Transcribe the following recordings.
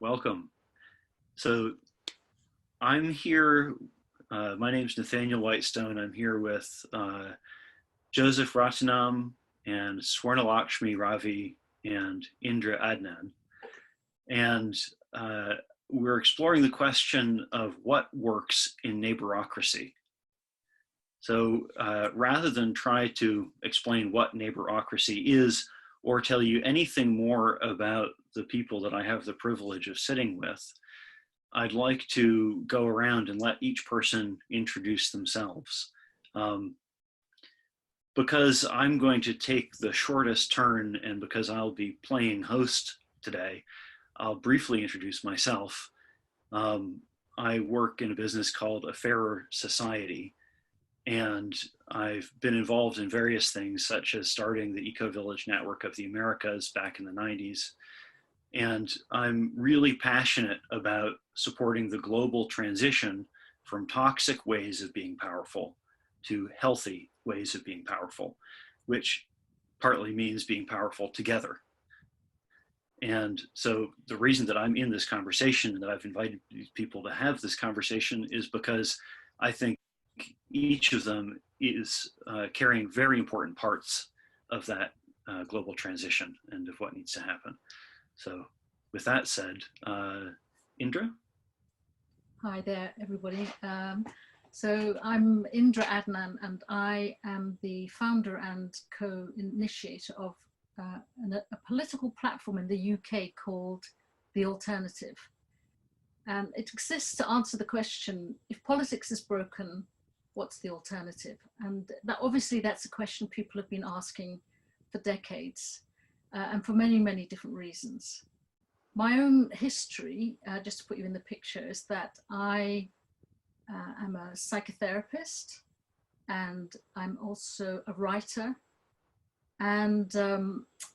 Welcome. So I'm here, my name's Nathaniel Whitestone. I'm here with Joseph Ratinam and Swarnalakshmi Ravi and Indra Adnan. And we're exploring the question of what works in neighborocracy. So rather than try to explain what neighborocracy is or tell you anything more about the people that I have the privilege of sitting with, I'd like to go around and let each person introduce themselves. Because I'm going to take the shortest turn and because I'll be playing host today, I'll briefly introduce myself. I work in a business called A Fairer Society, and I've been involved in various things, such as starting the Eco-Village Network of the Americas back in the 90s. And I'm really passionate about supporting the global transition from toxic ways of being powerful to healthy ways of being powerful, which partly means being powerful together. And so the reason that I'm in this conversation and that I've invited these people to have this conversation is because I think each of them is carrying very important parts of that global transition and of what needs to happen. So with that said, Indra? Hi there, everybody. So I'm Indra Adnan, and I am the founder and co-initiator of a political platform in the UK called The Alternative. And it exists to answer the question, if politics is broken, what's the alternative? And that, obviously that's a question people have been asking for decades, and for many, many different reasons. My own history, just to put you in the picture, is that I am a psychotherapist, and I'm also a writer. And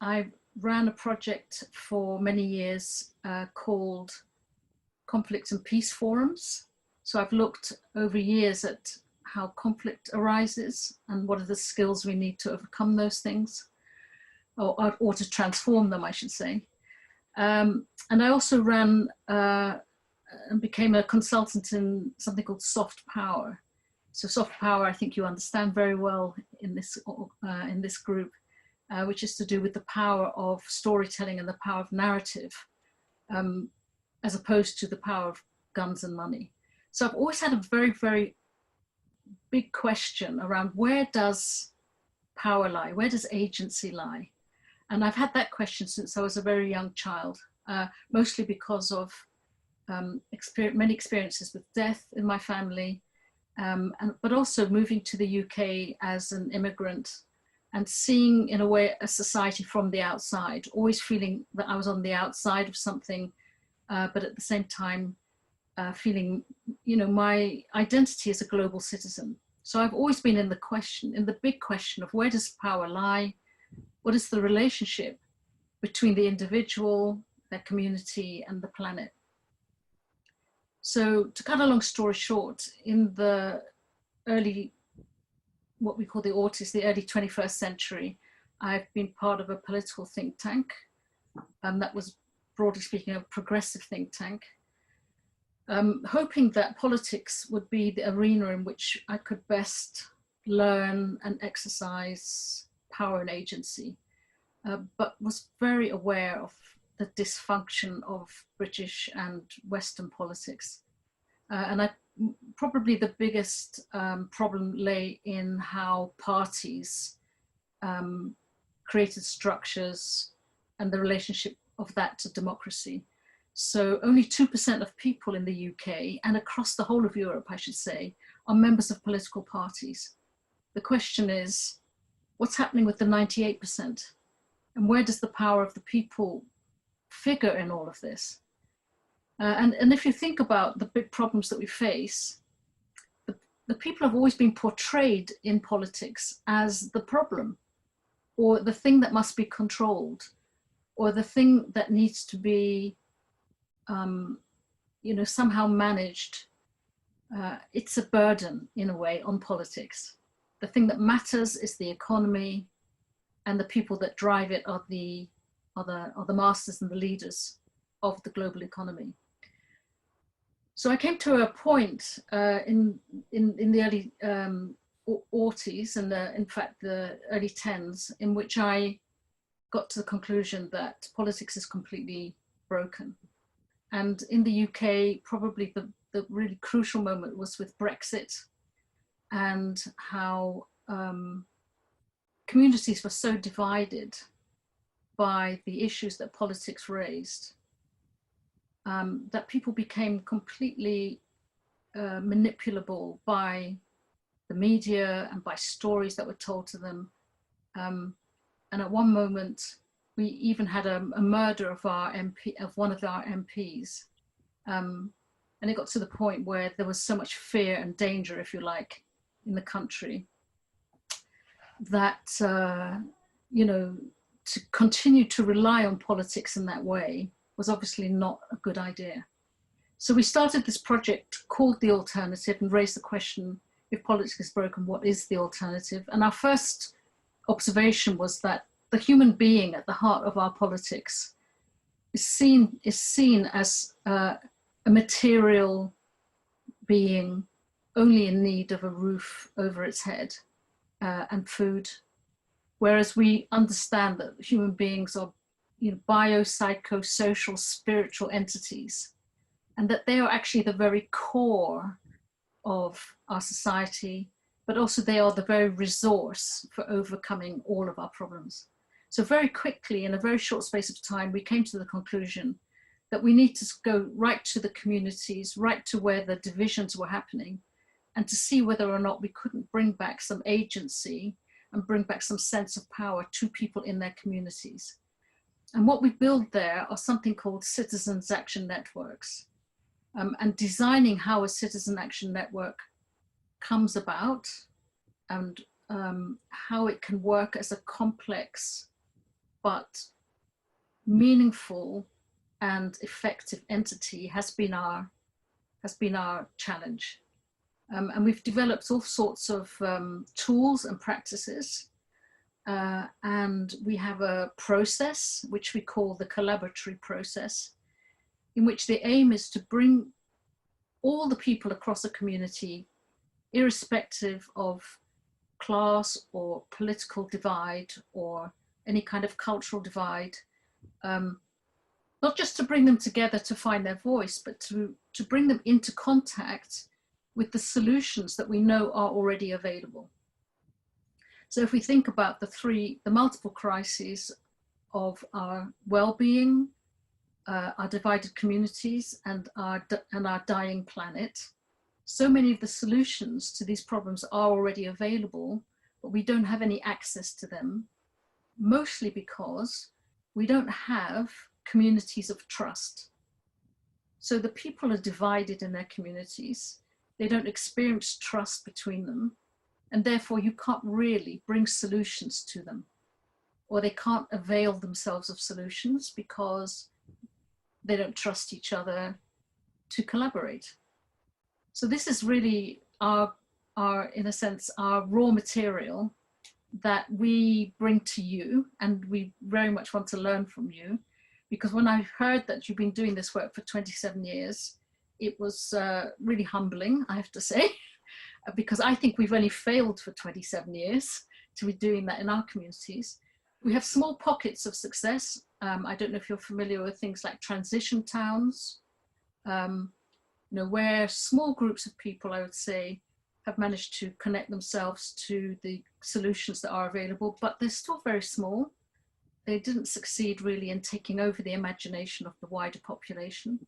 I ran a project for many years called Conflict and Peace Forums. So I've looked over years at how conflict arises and what are the skills we need to overcome those things, or to transform them, I should say. And I also ran and became a consultant in something called soft power. So soft power, I think you understand very well in this group, which is to do with the power of storytelling and the power of narrative, as opposed to the power of guns and money. So I've always had a very, very big question around, where does power lie? Where does agency lie? And I've had that question since I was a very young child, mostly because of many experiences with death in my family, but also moving to the UK as an immigrant and seeing, in a way, a society from the outside, always feeling that I was on the outside of something, but at the same time, feeling, my identity as a global citizen. So I've always been in the big question of, where does power lie? What is the relationship between the individual, their community, and the planet? So to cut a long story short, in the early, what we call the aughties, the early 21st century, I've been part of a political think tank, and that was, broadly speaking, a progressive think tank, hoping that politics would be the arena in which I could best learn and exercise power and agency, but was very aware of the dysfunction of British and Western politics. And probably the biggest problem lay in how parties created structures and the relationship of that to democracy. So only 2% of people in the UK, and across the whole of Europe, I should say, are members of political parties. The question is, what's happening with the 98%? And where does the power of the people figure in all of this? And if you think about the big problems that we face, the people have always been portrayed in politics as the problem, or the thing that must be controlled, or the thing that needs to be somehow managed. It's a burden, in a way, on politics. The thing that matters is the economy, and the people that drive it are the masters and the leaders. of the global economy. So I came to a point in the early aughties and in fact the early tens, in which I got to the conclusion that politics is completely broken. And in the UK, probably the really crucial moment was with Brexit, and how communities were so divided by the issues that politics raised, that people became completely manipulable by the media and by stories that were told to them. And at one moment, we even had a murder of our MP, of one of our MPs. And it got to the point where there was so much fear and danger, if you like, in the country, that, you know, to continue to rely on politics in that way was obviously not a good idea. So we started this project called The Alternative and raised the question, if politics is broken, what is the alternative? And our first observation was that the human being at the heart of our politics is seen as a material being only in need of a roof over its head and food, whereas we understand that human beings are, you know, biopsychosocial spiritual entities, and that they are actually the very core of our society, but also they are the very resource for overcoming all of our problems. So very quickly, in a very short space of time, we came to the conclusion that we need to go right to the communities, right to where the divisions were happening, and to see whether or not we couldn't bring back some agency and bring back some sense of power to people in their communities. And what we build there are something called citizens' action networks. And designing how a citizen action network comes about and how it can work as a complex but meaningful and effective entity has been our challenge. And we've developed all sorts of tools and practices. And we have a process which we call the collaboratory process, in which the aim is to bring all the people across a community, irrespective of class or political divide or any kind of cultural divide, not just to bring them together to find their voice, but to bring them into contact with the solutions that we know are already available. So if we think about the multiple crises of our well-being, our divided communities, and our dying planet, so many of the solutions to these problems are already available, but we don't have any access to them, mostly because we don't have communities of trust. So the people are divided in their communities. They don't experience trust between them, and therefore you can't really bring solutions to them, or they can't avail themselves of solutions because they don't trust each other to collaborate. So this is really our, in a sense, our raw material that we bring to you, and we very much want to learn from you, because when I heard that you've been doing this work for 27 years, it was really humbling, I have to say, because I think we've only failed for 27 years to be doing that in our communities. We have small pockets of success. I don't know if you're familiar with things like transition towns, you know, where small groups of people, I would say, have managed to connect themselves to the solutions that are available, but they're still very small. They didn't succeed really in taking over the imagination of the wider population.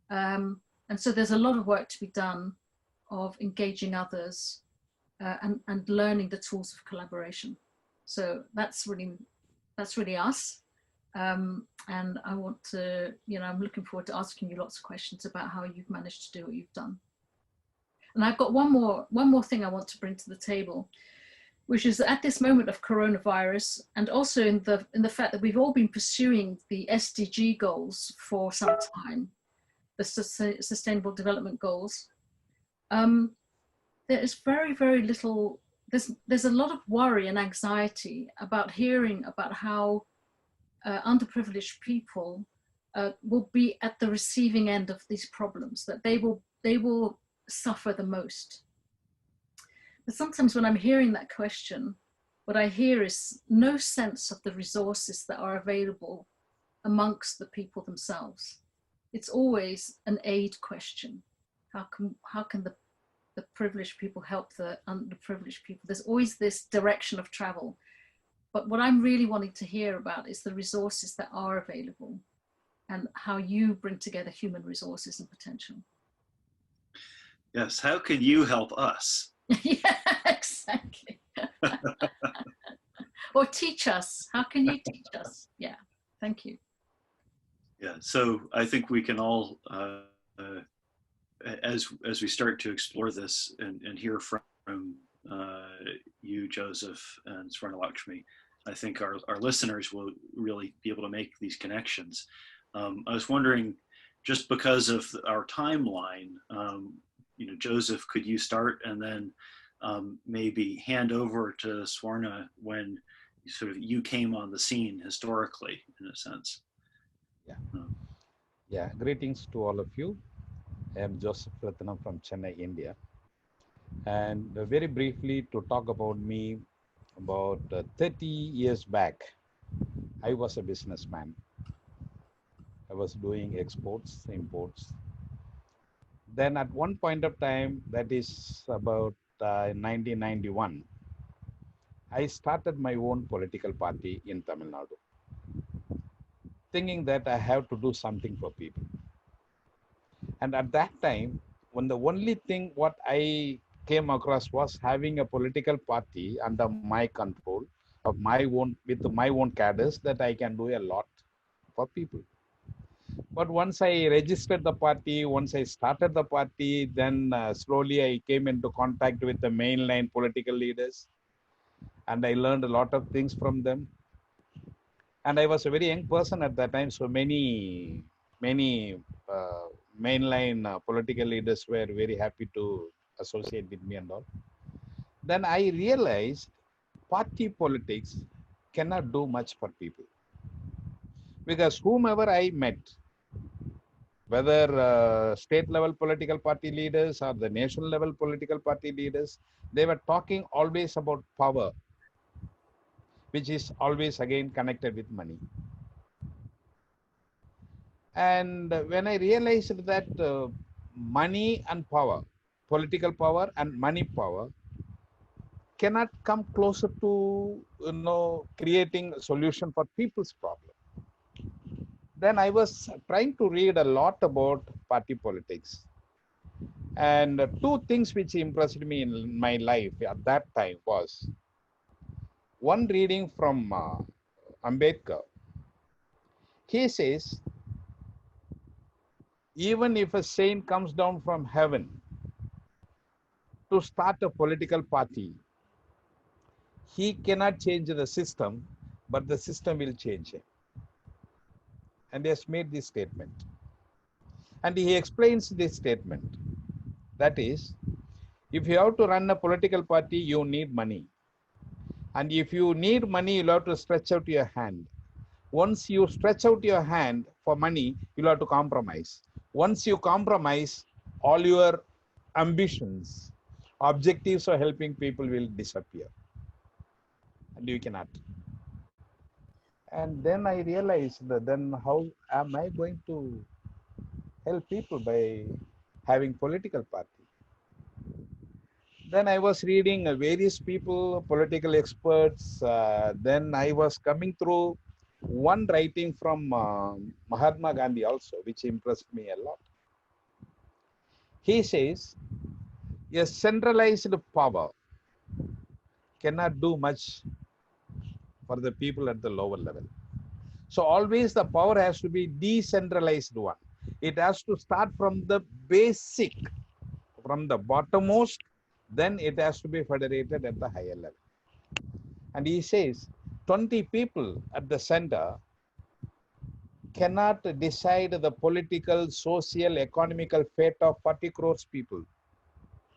And so there's a lot of work to be done of engaging others and learning the tools of collaboration. So that's really us. And I want to, you know, I'm looking forward to asking you lots of questions about how you've managed to do what you've done. And I've got one more thing I want to bring to the table, which is that at this moment of coronavirus, and also in the fact that we've all been pursuing the SDG goals for some time, the Sustainable Development Goals, there is very, very little, there's a lot of worry and anxiety about hearing about how underprivileged people will be at the receiving end of these problems, that they will suffer the most. But sometimes when I'm hearing that question, what I hear is no sense of the resources that are available amongst the people themselves. It's always an aid question. How can the privileged people help the underprivileged people? There's always this direction of travel. But what I'm really wanting to hear about is the resources that are available and how you bring together human resources and potential. Yes, how can you help us? Yeah, exactly. Or teach us. How can you teach us? Yeah, thank you. Yeah, so I think we can all, as we start to explore this and hear from you, Joseph, and Swarnalakshmi, I think our listeners will really be able to make these connections. I was wondering, just because of our timeline, Joseph, could you start and then maybe hand over to Swarna when you came on the scene historically, in a sense? Yeah, greetings to all of you. I am Joseph Ratinam from Chennai, India. And very briefly to talk about me, about 30 years back, I was a businessman. I was doing exports, imports. Then at one point of time, that is about 1991, I started my own political party in Tamil Nadu, thinking that I have to do something for people. And at that time, when the only thing what I came across was having a political party under my control of my own, with my own cadres, that I can do a lot for people. But once I registered the party, once I started the party, then slowly I came into contact with the mainline political leaders, and I learned a lot of things from them. And I was a very young person at that time, so many mainline political leaders were very happy to associate with me and all. Then I realized party politics cannot do much for people, because whomever I met, whether state level political party leaders or the national level political party leaders, they were talking always about power, which is always again connected with money. And when I realized that money and power, political power and money power, cannot come closer to creating a solution for people's problem, then I was trying to read a lot about party politics. And two things which impressed me in my life at that time was one reading from Ambedkar. He says, even if a saint comes down from heaven to start a political party, he cannot change the system, but the system will change him. And he has made this statement. And he explains this statement. That is, if you have to run a political party, you need money. And if you need money, you'll have to stretch out your hand. Once you stretch out your hand for money, you'll have to compromise. Once you compromise, all your ambitions, objectives of helping people will disappear. And you cannot. And then I realized that then how am I going to help people by having political party? Then I was reading various people, political experts. Then I was coming through one writing from Mahatma Gandhi also, which impressed me a lot. He says, a centralized power cannot do much for the people at the lower level. So always the power has to be decentralized one. It has to start from the basic, from the bottommost, then it has to be federated at the higher level. And he says 20 people at the center cannot decide the political, social, economical fate of 40 crores people,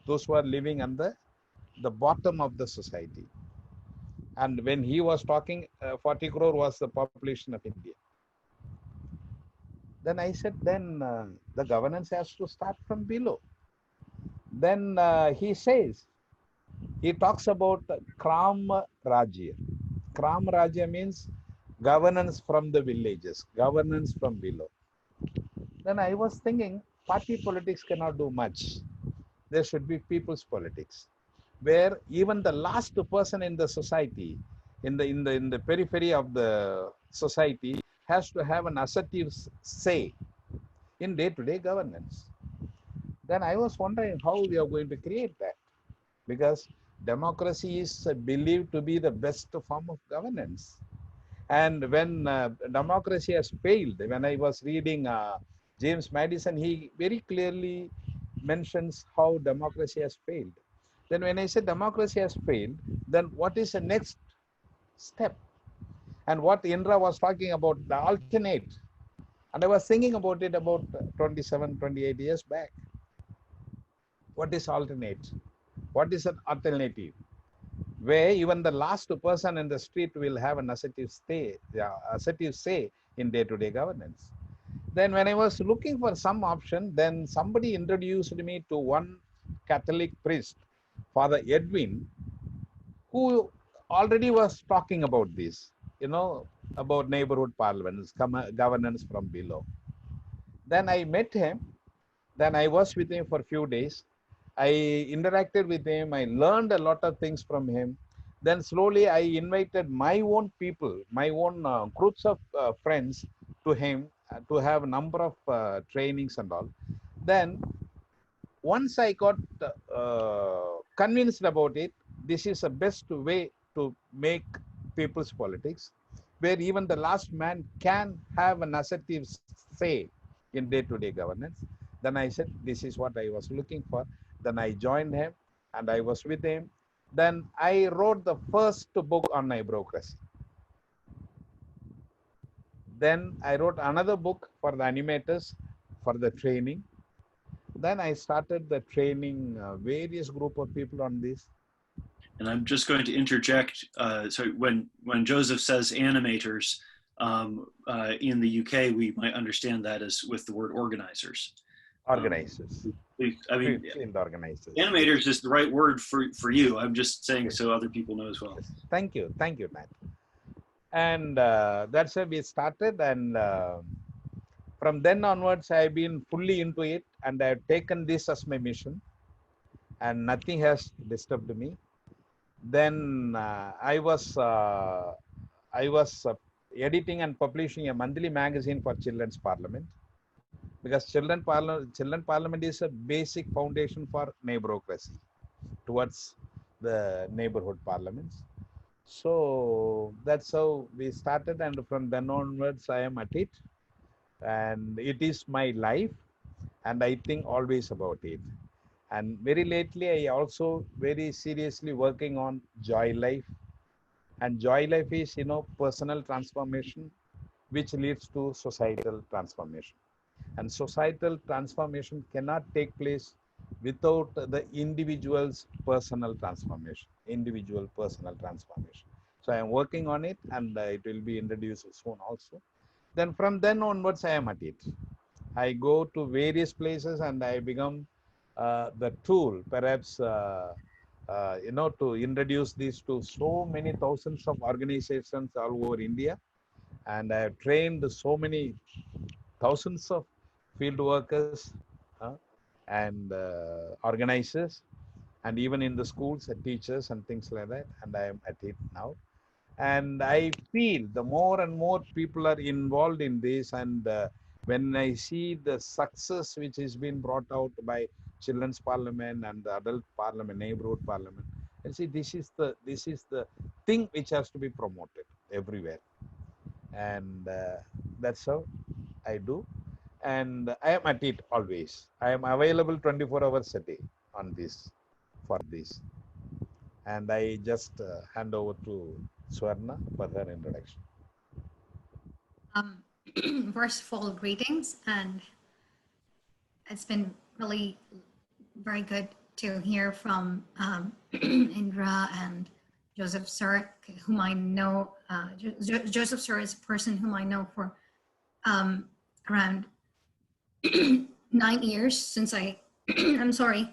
those who are living on the bottom of the society. And when he was talking, 40 crore was the population of India. Then I said, then the governance has to start from below. Then he talks about Kram Rajya. Kram Rajya means governance from the villages, governance from below. Then I was thinking, party politics cannot do much. There should be people's politics, where even the last person in the society, in the periphery of the society, has to have an assertive say in day-to-day governance. Then I was wondering how we are going to create that, because democracy is believed to be the best form of governance. And when democracy has failed, when I was reading James Madison, he very clearly mentions how democracy has failed. Then when I say democracy has failed, then what is the next step? And what Indra was talking about, the alternate. And I was thinking about it about 27, 28 years back. What is alternate? What is an alternative? Where even the last person in the street will have an assertive say in day-to-day governance. Then when I was looking for some option, then somebody introduced me to one Catholic priest, Father Edwin, who already was talking about this, about neighborhood parliaments, governance from below. Then I met him. Then I was with him for a few days. I interacted with him. I learned a lot of things from him. Then slowly I invited my own people, my own groups of friends to him to have a number of trainings and all. Then once I got convinced about it, this is the best way to make people's politics, where even the last man can have an assertive say in day-to-day governance. Then I said, this is what I was looking for. Then I joined him and I was with him. Then I wrote the first book on Neighborocracy. Then I wrote another book for the animators for the training. Then I started the training various group of people on this. And I'm just going to interject. So when Joseph says animators, in the UK, we might understand that as with the word organizers. Organizers. I mean, Field organizers. animators is the right word for you. I'm just saying so other people know as well. Yes. Thank you, Matt. And that's why we started, and from then onwards, I've been fully into it, and I've taken this as my mission, and nothing has disturbed me. Then I was editing and publishing a monthly magazine for Children's Parliament, because Children Parliament is a basic foundation for neighborocracy towards the neighborhood parliaments. So that's how we started, and from then onwards I am at it, and it is my life, and I think always about it. And very lately I also very seriously working on Joy Life, and Joy Life is personal transformation which leads to societal transformation. And societal transformation cannot take place without the individual's personal transformation, So I am working on it, and it will be introduced soon also. Then from then onwards, I am at it. I go to various places and I become the tool, perhaps, to introduce this to so many thousands of organizations all over India. And I have trained so many thousands of field workers and organizers, and even in the schools, teachers and things like that. And I am at it now. And I feel the more and more people are involved in this, and when I see the success which is being brought out by Children's Parliament and the Adult Parliament, Neighborhood Parliament, I see this is the thing which has to be promoted everywhere. And that's how I do. And I am at it always. I am available 24 hours a day on this, for this. And I just hand over to Swarna for her introduction. First of all, greetings, and it's been really very good to hear from Indra and Joseph Sir, whom I know. Joseph Sir is a person whom I know for around 9 years since I, I'm sorry,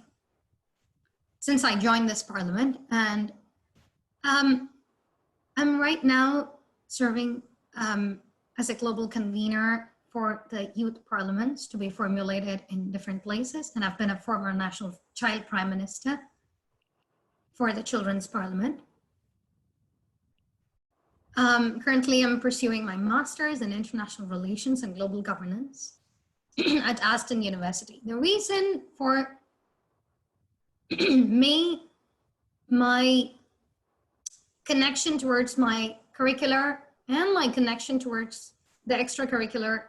since I joined this parliament. And I'm right now serving as a global convener for the youth parliaments to be formulated in different places. And I've been a former national child prime minister for the children's parliament. Currently, I'm pursuing my master's in international relations and global governance at Aston University. The reason for me, my connection towards my curricular and my connection towards the extracurricular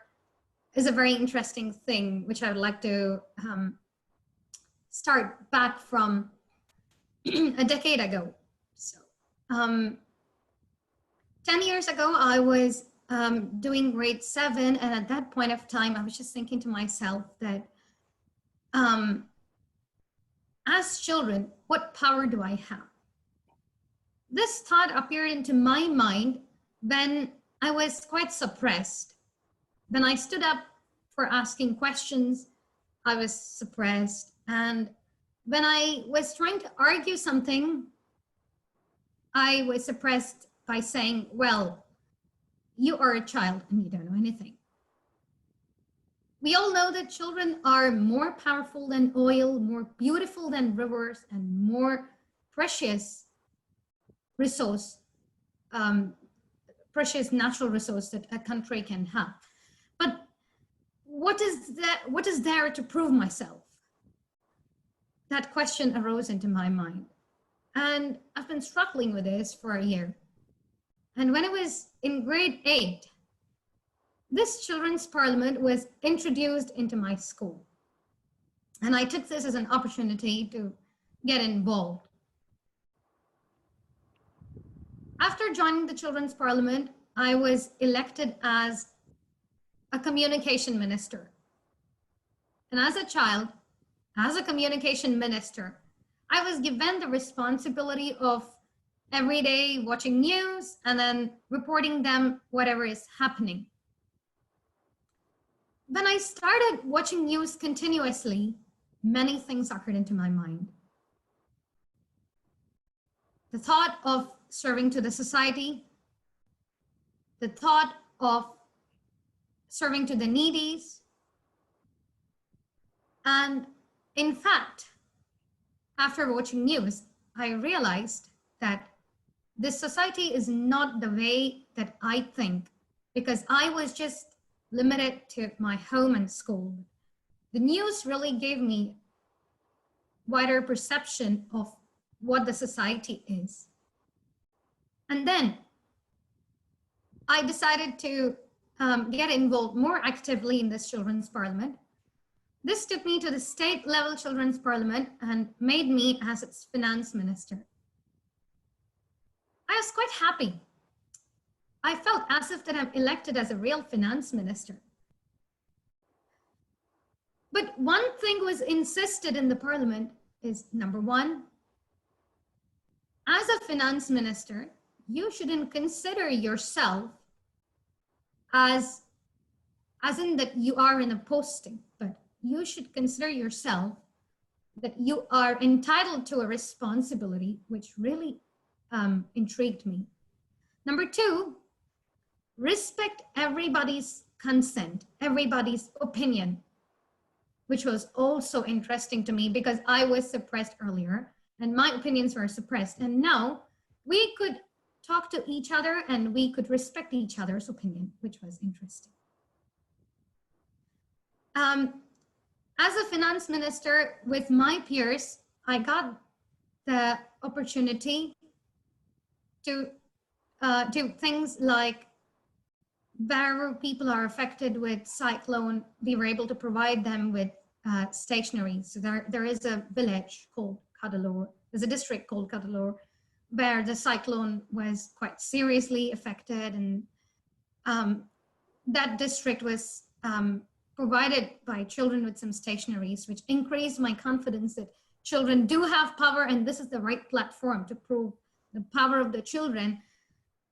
is a very interesting thing, which I would like to start back from a decade ago. So, 10 years ago, I was doing grade 7, and at that point of time, I was just thinking to myself that as children, what power do I have? This thought appeared into my mind when I was quite suppressed. When I stood up for asking questions, I was suppressed. And when I was trying to argue something, I was suppressed by saying, well, you are a child and you don't know anything. We all know that children are more powerful than oil, more beautiful than rivers, and more precious resource, precious natural resource that a country can have. But what is there to prove myself? That question arose into my mind. And I've been struggling with this for a year. And when I was in grade 8, this children's parliament was introduced into my school. And I took this as an opportunity to get involved. After joining the children's parliament, I was elected as a communication minister. And as a child, as a communication minister, I was given the responsibility of every day watching news and then reporting them whatever is happening. When I started watching news continuously, many things occurred into my mind. The thought of serving to the society, the thought of serving to the needies, and in fact, after watching news, I realized that this society is not the way that I think, because I was just limited to my home and school. The news really gave me wider perception of what the society is. And then I decided to get involved more actively in this children's parliament. This took me to the state level children's parliament and made me as its finance minister. I was quite happy. I felt as if that I'm elected as a real finance minister. But one thing was insisted in the parliament is, number one, as a finance minister, you shouldn't consider yourself as in that you are in a posting, but you should consider yourself that you are entitled to a responsibility, which really intrigued me. Number two, respect everybody's consent, everybody's opinion, which was also interesting to me because I was suppressed earlier and my opinions were suppressed. And now we could talk to each other and we could respect each other's opinion, which was interesting. As a finance minister with my peers, I got the opportunity to do things like wherever people are affected with cyclone, we were able to provide them with stationery. So there is a village called Cuddalore, there's a district called Cuddalore, where the cyclone was quite seriously affected, and that district was provided by children with some stationeries, which increased my confidence that children do have power, and this is the right platform to prove the power of the children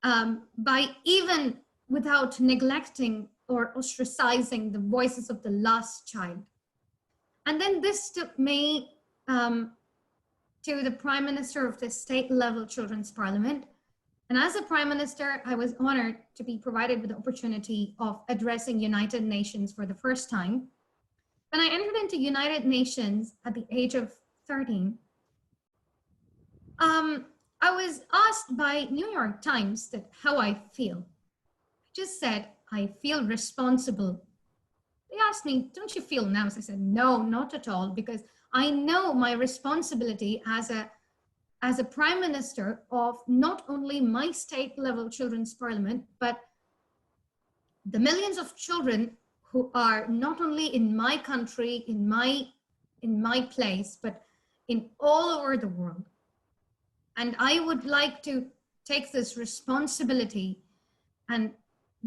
by even without neglecting or ostracizing the voices of the last child. And then this took me to the Prime Minister of the state level Children's Parliament. And as a Prime Minister, I was honored to be provided with the opportunity of addressing United Nations for the first time. When I entered into United Nations at the age of 13, I was asked by New York Times that how I feel. I just said, I feel responsible. They asked me, don't you feel nervous? I said, no, not at all, because I know my responsibility as a Prime Minister of not only my state level Children's Parliament, but the millions of children who are not only in my country, in my place, but in all over the world. And I would like to take this responsibility and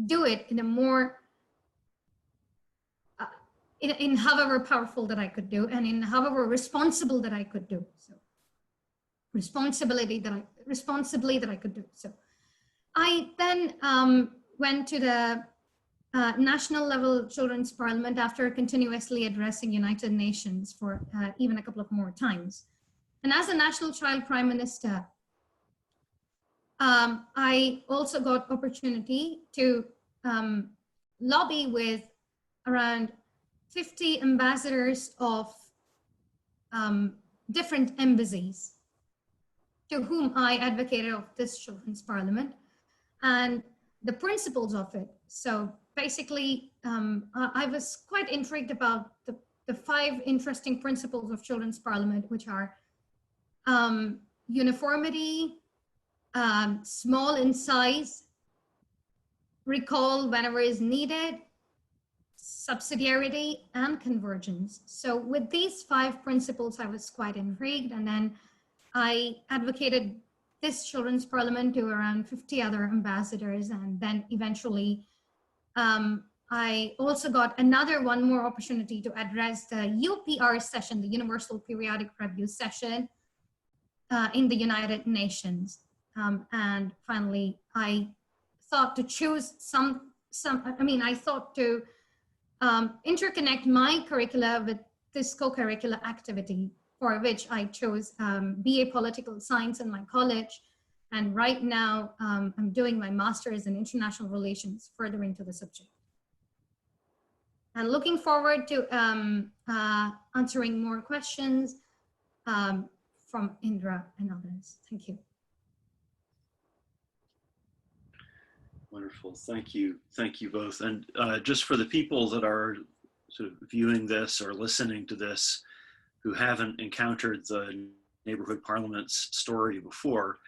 do it in a more, in however powerful that I could do, and in however responsible that I could do. So responsibly that I could do. So I then went to the national level Children's Parliament after continuously addressing United Nations for even a couple of more times. And as a National Child Prime Minister, I also got opportunity to lobby with around 50 ambassadors of different embassies to whom I advocated of this Children's Parliament and the principles of it. So basically, I was quite intrigued about the 5 interesting principles of Children's Parliament, which are uniformity, small in size, recall whenever is needed, subsidiarity, and convergence. So with these 5 principles, I was quite intrigued, and then I advocated this Children's Parliament to around 50 other ambassadors, and then eventually I also got one more opportunity to address the UPR session, the Universal Periodic Review session in the United Nations. And finally, I thought to choose I thought to interconnect my curricula with this co-curricular activity, for which I chose BA Political Science in my college. And right now, I'm doing my master's in international relations, further into the subject. And looking forward to answering more questions from Indra and others. Thank you. Wonderful. Thank you. Thank you both. And just for the people that are sort of viewing this or listening to this who haven't encountered the neighborhood parliaments story before,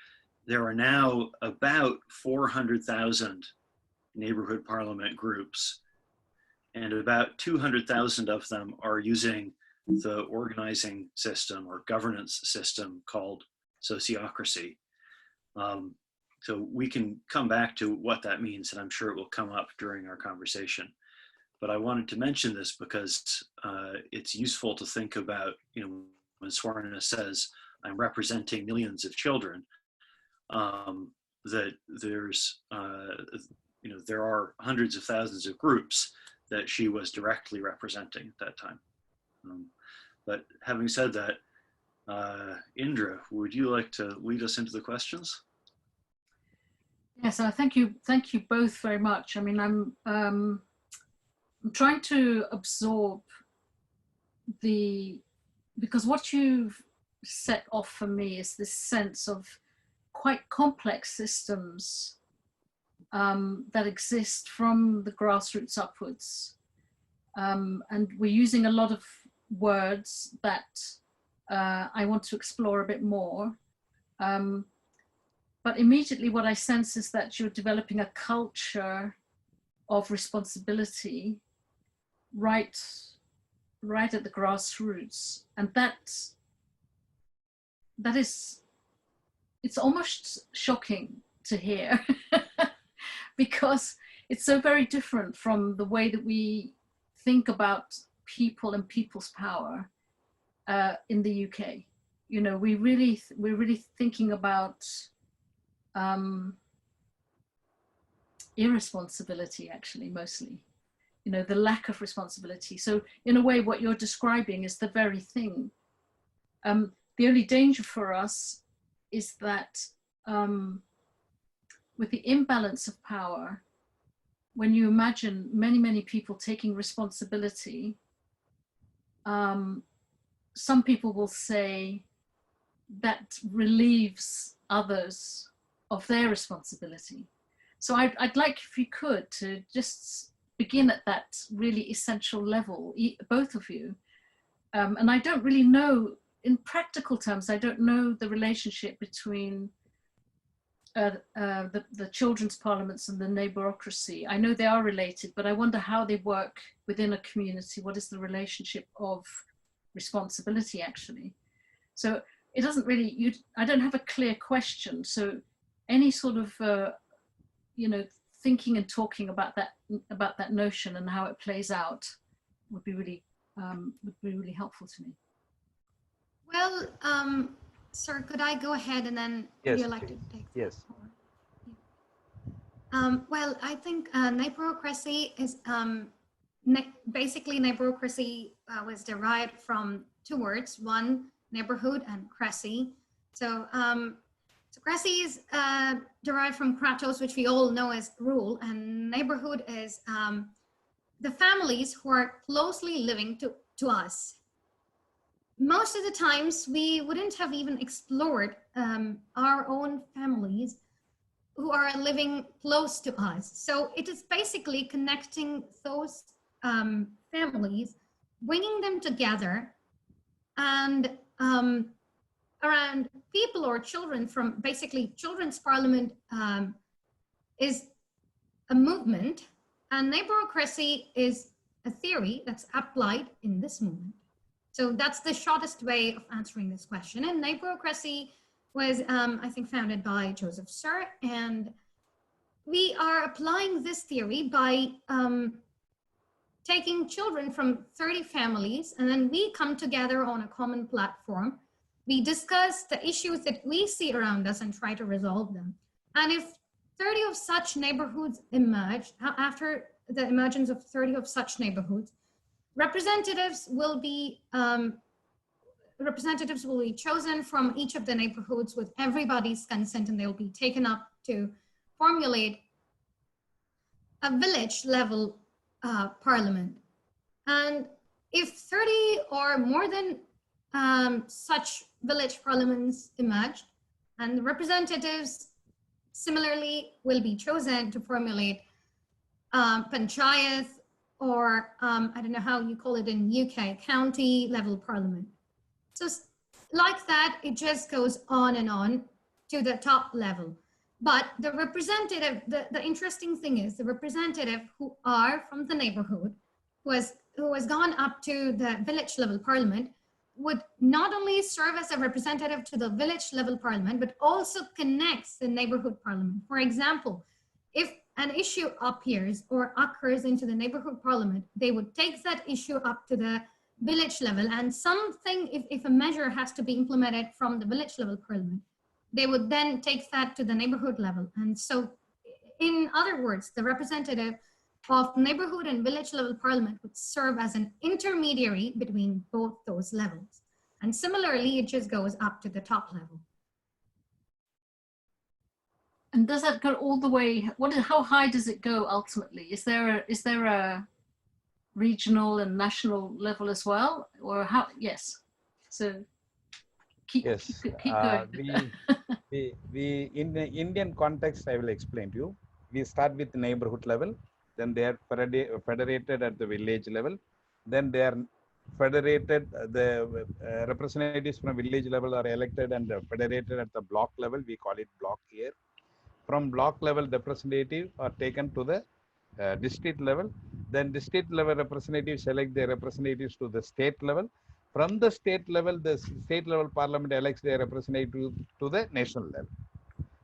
there are now about 400,000 neighborhood parliament groups, and about 200,000 of them are using the organizing system or governance system called sociocracy. So we can come back to what that means, and I'm sure it will come up during our conversation. But I wanted to mention this because it's useful to think about, when Swarna says, I'm representing millions of children, that there's, there are hundreds of thousands of groups that she was directly representing at that time. But having said that, Indra, would you like to lead us into the questions? Yes, thank you both very much. I mean, I'm trying to absorb because what you've set off for me is this sense of quite complex systems that exist from the grassroots upwards. And we're using a lot of words that I want to explore a bit more. But immediately what I sense is that you're developing a culture of responsibility right at the grassroots. And that is, it's almost shocking to hear because it's so very different from the way that we think about people and people's power in the UK. We're really thinking about irresponsibility, actually, mostly. the lack of responsibility. So in a way, what you're describing is the very thing. The only danger for us is that with the imbalance of power, when you imagine many, many people taking responsibility, some people will say that relieves others of their responsibility. So I'd like, if you could, to just begin at that really essential level, both of you. And I don't really know, in practical terms, I don't know the relationship between the children's parliaments and the neighborocracy. I know they are related, but I wonder how they work within a community. What is the relationship of responsibility, actually? So it doesn't really, I don't have a clear question. So any sort of, thinking and talking about that notion and how it plays out would be really helpful to me. Well, sir, could I go ahead and then Yes, you like to please. take? Yes. Well, I think neighborocracy is basically neighborocracy was derived from two words: one, neighborhood, and cracy. So, so cracy is derived from kratos, which we all know as rule, and neighborhood is the families who are closely living to us. Most of the times we wouldn't have even explored our own families who are living close to us. So it is basically connecting those families, bringing them together, and around people or children from basically children's parliament is a movement, and neighborocracy is a theory that's applied in this movement. So that's the shortest way of answering this question. And neighborocracy was, I think, founded by Joseph Sir. And we are applying this theory by taking children from 30 families, and then we come together on a common platform. We discuss the issues that we see around us and try to resolve them. And if 30 of such neighborhoods emerge, after the emergence of 30 of such neighborhoods, representatives will be chosen from each of the neighborhoods with everybody's consent, and they'll be taken up to formulate a village level parliament. And if 30 or more than such village parliaments emerge, and the representatives similarly will be chosen to formulate panchayat, or I don't know how you call it in UK, county level parliament. So like that, it just goes on and on to the top level. But the representative, the interesting thing is the representative who are from the neighborhood, who has gone up to the village level parliament, would not only serve as a representative to the village level parliament, but also connects the neighborhood parliament. For example, if an issue appears or occurs into the neighborhood parliament, they would take that issue up to the village level, and something, if a measure has to be implemented from the village level parliament, they would then take that to the neighborhood level. And so, in other words, the representative of neighborhood and village level parliament would serve as an intermediary between both those levels. And similarly, it just goes up to the top level. And does that go all the way? How high does it go ultimately? Is there a regional and national level as well, or how? Yes. So keep going. We in the Indian context, I will explain to you. We start with neighborhood level, then they are federated at the village level, then they are federated. The representatives from village level are elected and federated at the block level. We call it block here. From block level, representatives are taken to the district level. Then district level representatives select their representatives to the state level. From the state level, the state level parliament elects their representative to the national level.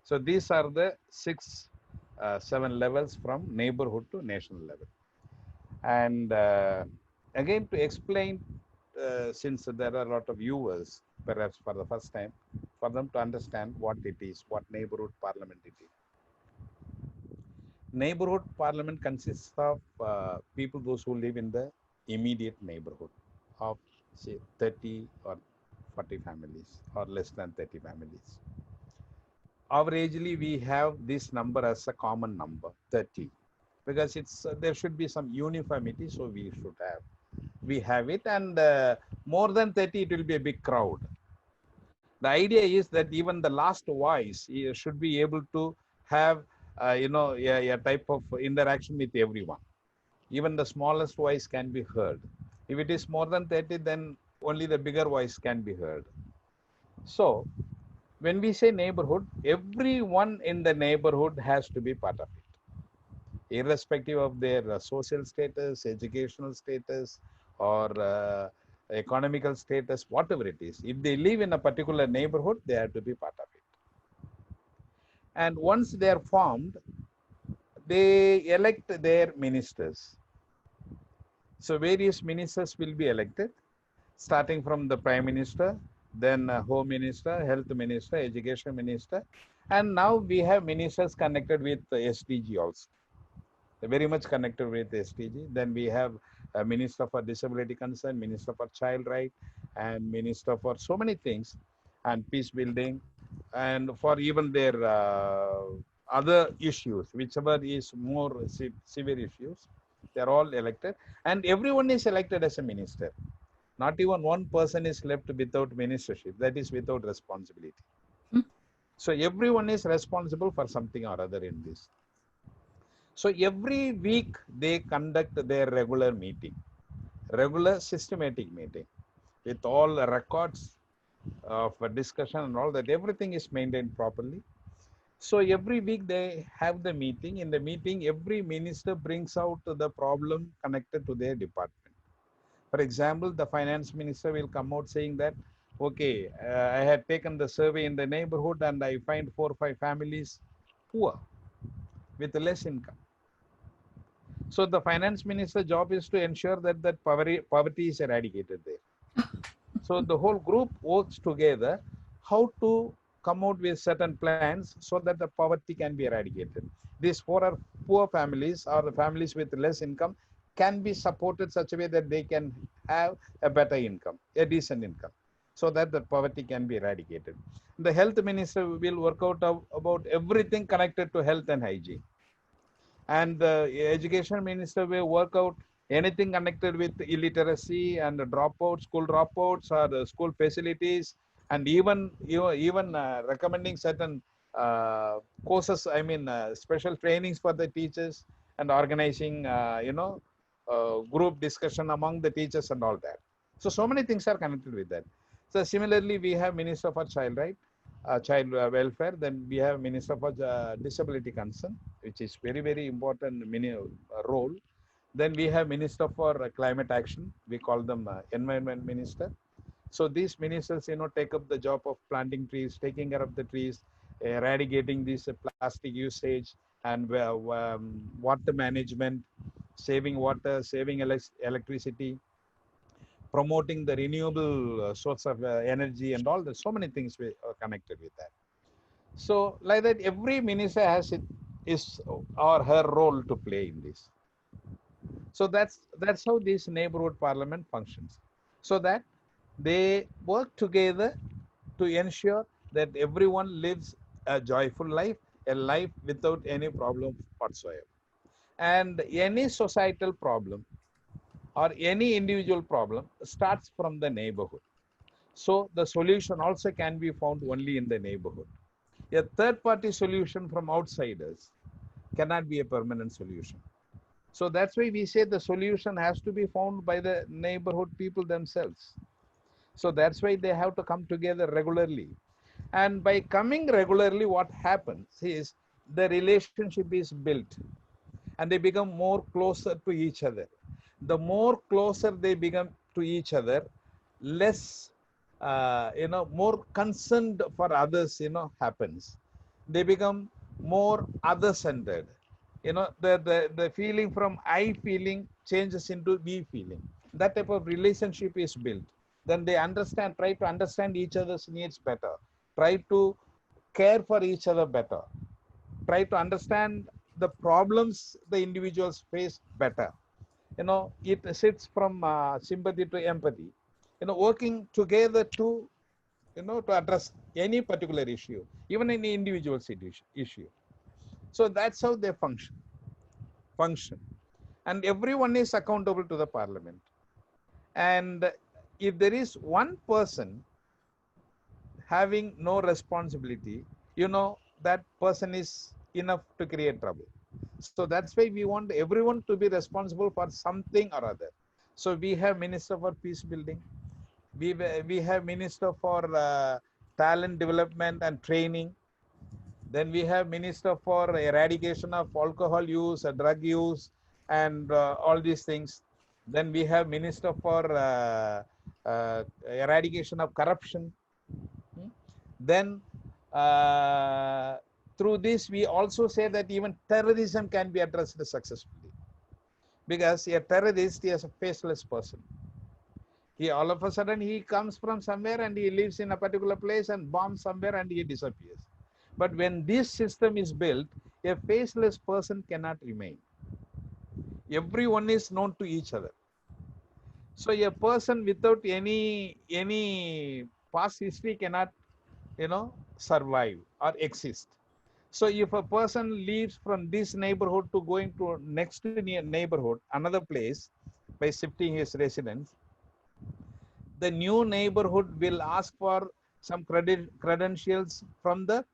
So these are the 7 levels from neighborhood to national level. And again, to explain, since there are a lot of viewers, perhaps for the first time, for them to understand what it is, what neighborhood parliament it is. Neighborhood parliament consists of people, those who live in the immediate neighborhood of say 30 or 40 families or less than 30 families. Averagely, we have this number as a common number, 30, because it's there should be some uniformity, so we have it, and more than 30, it will be a big crowd. The idea is that even the last voice should be able to have, a type of interaction with everyone. Even the smallest voice can be heard. If it is more than 30, then only the bigger voice can be heard. So when we say neighborhood, everyone in the neighborhood has to be part of it, irrespective of their social status, educational status, or economical status, whatever it is. If they live in a particular neighborhood, they have to be part of it. And once they are formed, they elect their ministers. So various ministers will be elected, starting from the Prime Minister, then Home Minister, Health Minister, Education Minister, and now we have ministers connected with SDG also. They're very much connected with SDG. Then we have a Minister for Disability Concern, Minister for Child Right, and Minister for so many things, and peace building, and for even their other issues, whichever is more severe issues, they're all elected, and everyone is elected as a minister. Not even one person is left without ministership, that is without responsibility. So everyone is responsible for something or other in this. So every week they conduct their regular meeting, regular systematic meeting, with all the records of discussion and all that. Everything is maintained properly. So every week they have the meeting. In the meeting, every minister brings out the problem connected to their department. For example, the finance minister will come out saying that, okay, I had taken the survey in the neighborhood and I find 4 or 5 families poor with less income. So the finance minister's job is to ensure that poverty is eradicated there. So the whole group works together how to come out with certain plans so that the poverty can be eradicated. These poor families or the families with less income can be supported such a way that they can have a better income, a decent income, so that the poverty can be eradicated. The health minister will work out about everything connected to health and hygiene. And the education minister will work out anything connected with illiteracy and dropouts, school dropouts, or the school facilities, and even recommending certain courses. I mean, special trainings for the teachers, and organizing group discussion among the teachers and all that. So many things are connected with that. So similarly, we have Minister for Child Right, Child Welfare. Then we have Minister for Disability Concern, which is very important role. Then we have Minister for Climate Action. We call them Environment Minister. So these ministers, take up the job of planting trees, taking care of the trees, eradicating this plastic usage, and water management, saving water, saving electricity, promoting the renewable source of energy, and all that. So many things are connected with that. So like that, every minister has his or her role to play in this. So that's how this neighborhood parliament functions. So that they work together to ensure that everyone lives a joyful life, a life without any problem whatsoever. And any societal problem or any individual problem starts from the neighborhood. So the solution also can be found only in the neighborhood. A third party solution from outsiders cannot be a permanent solution. So that's why we say the solution has to be found by the neighborhood people themselves. So that's why they have to come together regularly. And by coming regularly, what happens is the relationship is built and they become more closer to each other. The more closer they become to each other, less, more concerned for others, happens. They become more other-centered. The feeling from I feeling changes into we feeling. That type of relationship is built. Then they try to understand each other's needs better, try to care for each other better, try to understand the problems the individuals face better. You know, it sits from sympathy to empathy, you know, working together to, you know, to address any particular issue, even any individual issue. So that's how they function. And everyone is accountable to the parliament. And if there is one person having no responsibility, you know, that person is enough to create trouble. So that's why we want everyone to be responsible for something or other. So we have Minister for Peace Building. We have Minister for Talent Development and Training. Then we have Minister for Eradication of Alcohol Use, Drug Use, and all these things. Then we have Minister for Eradication of Corruption. Then through this, we also say that even terrorism can be addressed successfully. Because a terrorist is a faceless person. He all of a sudden he comes from somewhere and he lives in a particular place and bombs somewhere and he disappears. But when this system is built, a faceless person cannot remain. Everyone is known to each other. So a person without any past history cannot, you know, survive or exist. So if a person leaves from this neighborhood to going to next neighborhood, another place, by shifting his residence, the new neighborhood will ask for some credentials from the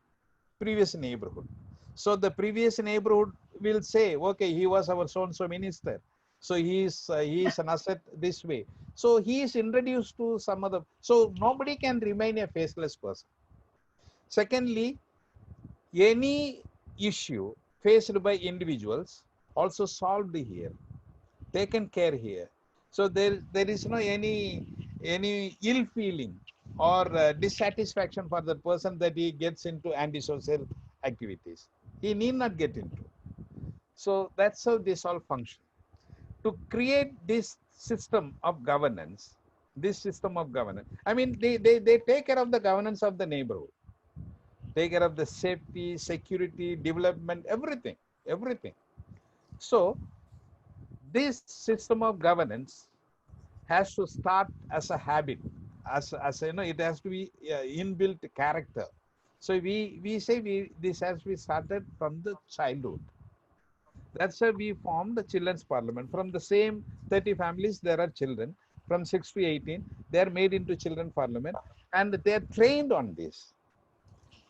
previous neighborhood. So the previous neighborhood will say, okay, he was our so-and-so minister. So he is an asset this way. So he is introduced to some other. So nobody can remain a faceless person. Secondly, any issue faced by individuals also solved here, taken care here. So there is no any ill feeling or dissatisfaction for the person that he gets into antisocial activities. He need not get into. So that's how this all function. To create this system of governance, I mean, they take care of the governance of the neighborhood, take care of the safety, security, development, everything. So this system of governance has to start as a habit, as you know, it has to be inbuilt character. So we say this has to be started from the childhood. That's why we formed the children's parliament. From the same 30 families, there are children from 6 to 18. They are made into children parliament, and they are trained on this.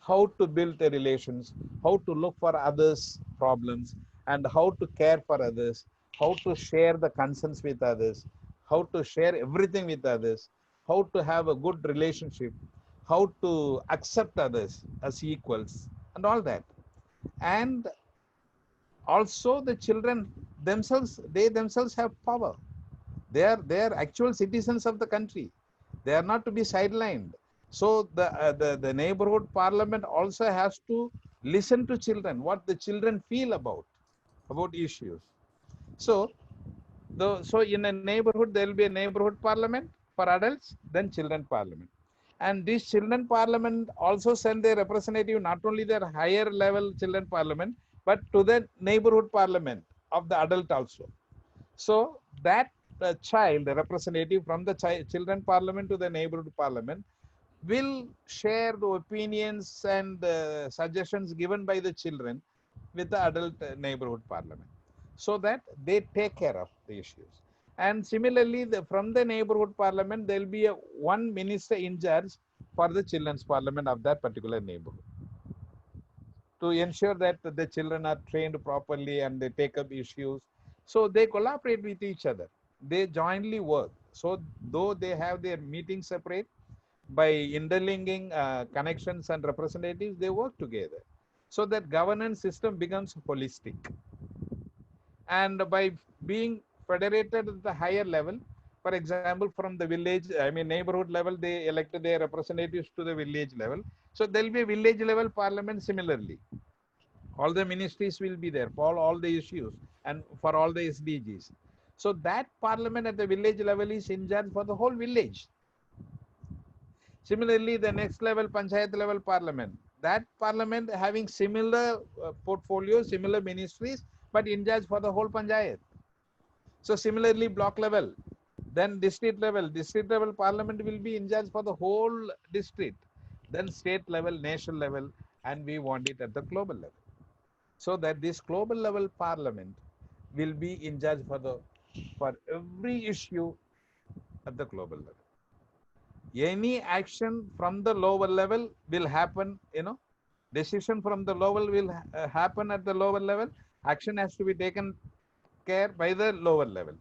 How to build the relations, how to look for others' problems, and how to care for others, how to share the concerns with others, how to share everything with others, how to have a good relationship, how to accept others as equals, and all that. And also the children themselves, they themselves have power. They are actual citizens of the country. They are not to be sidelined. So the neighborhood parliament also has to listen to children, what the children feel about issues. So so in a neighborhood, there will be a neighborhood parliament for adults, then children parliament. And this children parliament also send their representative, not only their higher level children parliament, but to the neighborhood parliament of the adult also. So that child, the representative from the children parliament to the neighborhood parliament, will share the opinions and suggestions given by the children with the adult neighborhood parliament, so that they take care of the issues. And similarly, from the neighborhood parliament, there will be one minister in charge for the children's parliament of that particular neighborhood, to ensure that the children are trained properly and they take up issues. So they collaborate with each other. They jointly work. So though they have their meetings separate, by interlinking connections and representatives, they work together. So that governance system becomes holistic. And by being federated at the higher level, for example, from the village, I mean neighborhood level, they elected their representatives to the village level. So there will be a village level parliament similarly. All the ministries will be there for all the issues and for all the SDGs. So that parliament at the village level is in charge for the whole village. Similarly, the next level, panchayat level parliament, that parliament having similar portfolios, similar ministries, but in charge for the whole panchayat. So similarly, block level, then district level parliament will be in charge for the whole district, then state level, national level, and we want it at the global level. So that this global level parliament will be in charge for every issue at the global level. Any action from the lower level will happen, decision from the lower will happen at the lower level. Action has to be taken care by the lower level.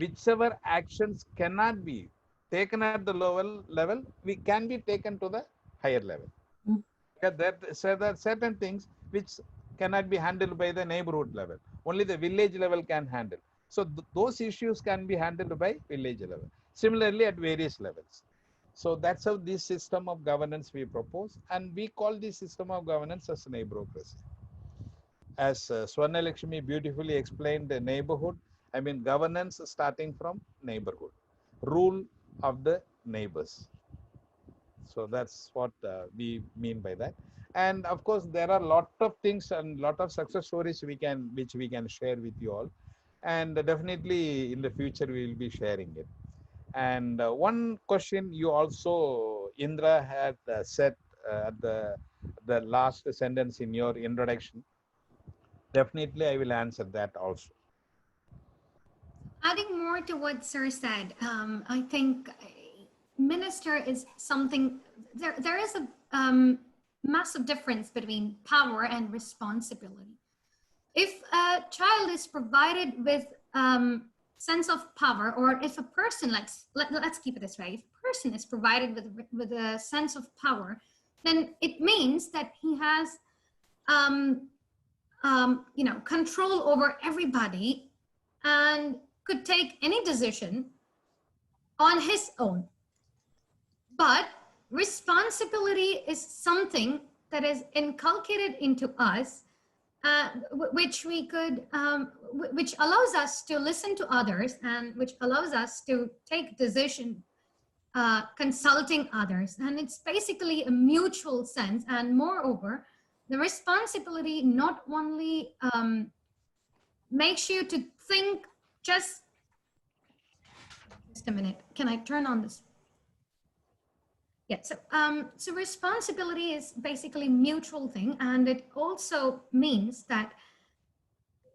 Whichever actions cannot be taken at the lower level, we can be taken to the higher level. So there are certain things which cannot be handled by the neighborhood level. Only the village level can handle. So those issues can be handled by village level. Similarly, at various levels. So that's how this system of governance we propose, and we call this system of governance as neighborocracy. As Swarnalakshmi beautifully explained, the neighborhood, I mean governance starting from neighborhood, rule of the neighbors. So that's what we mean by that. And of course, there are a lot of things and lot of success stories which we can share with you all. And definitely in the future, we will be sharing it. And one question you also, Indra, had said at the last sentence in your introduction. Definitely, I will answer that also. Adding more to what Sir said, I think minister is something, there is a massive difference between power and responsibility. If a child is provided with sense of power, or if a person, let's keep it this way, if a person is provided with a sense of power, then it means that he has control over everybody and could take any decision on his own. But responsibility is something that is inculcated into us, which we could, which allows us to listen to others, and which allows us to take decision consulting others. And it's basically a mutual sense. And moreover, the responsibility not only makes you to think just a minute, can I turn on this? Yeah, so responsibility is basically a mutual thing, and it also means that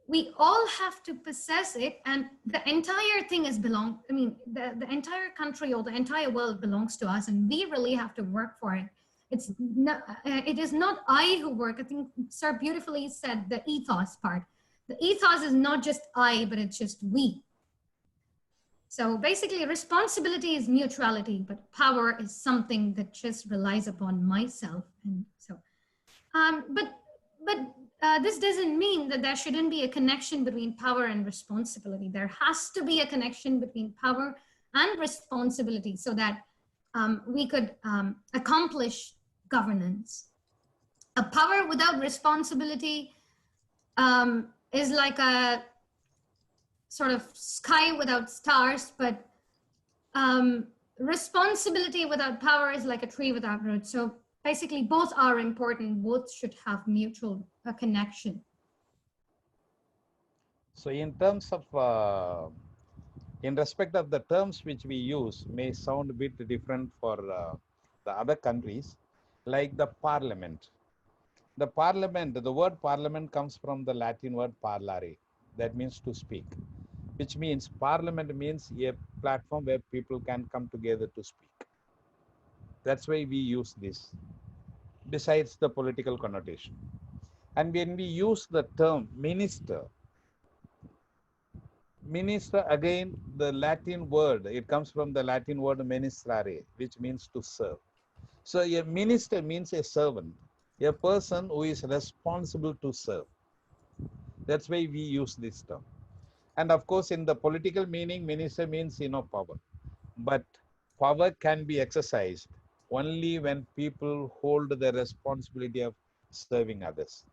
we all have to possess it, and the entire thing is the entire country or the entire world belongs to us, and we really have to work for it. It's not, it is not I who work. I think Sir beautifully said the ethos part. The ethos is not just I, but it's just we. So basically, responsibility is mutuality, but power is something that just relies upon myself. And so, this doesn't mean that there shouldn't be a connection between power and responsibility. There has to be a connection between power and responsibility so that we could accomplish governance. A power without responsibility is like a sort of sky without stars, but responsibility without power is like a tree without roots. So basically both are important, both should have mutual connection. So in terms of, in respect of the terms which we use may sound a bit different for the other countries, like the parliament. The parliament, the word parliament comes from the Latin word parlare, that means to speak, which means parliament means a platform where people can come together to speak. That's why we use this, besides the political connotation. And when we use the term minister, again, the Latin word, it comes from the Latin word ministrare, which means to serve. So a minister means a servant, a person who is responsible to serve. That's why we use this term. And of course, in the political meaning, minister means, power. But power can be exercised only when people hold the responsibility of serving others.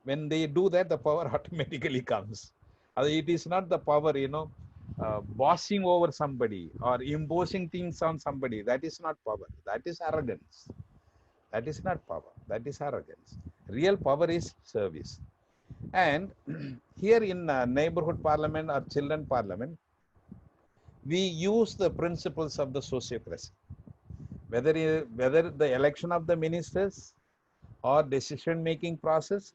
When they do that, the power automatically comes. It is not the power, bossing over somebody or imposing things on somebody. That is not power. That is arrogance. That is not power. That is arrogance. Real power is service. And here in neighborhood parliament or children parliament, we use the principles of the sociocracy. Whether the election of the ministers or decision-making process,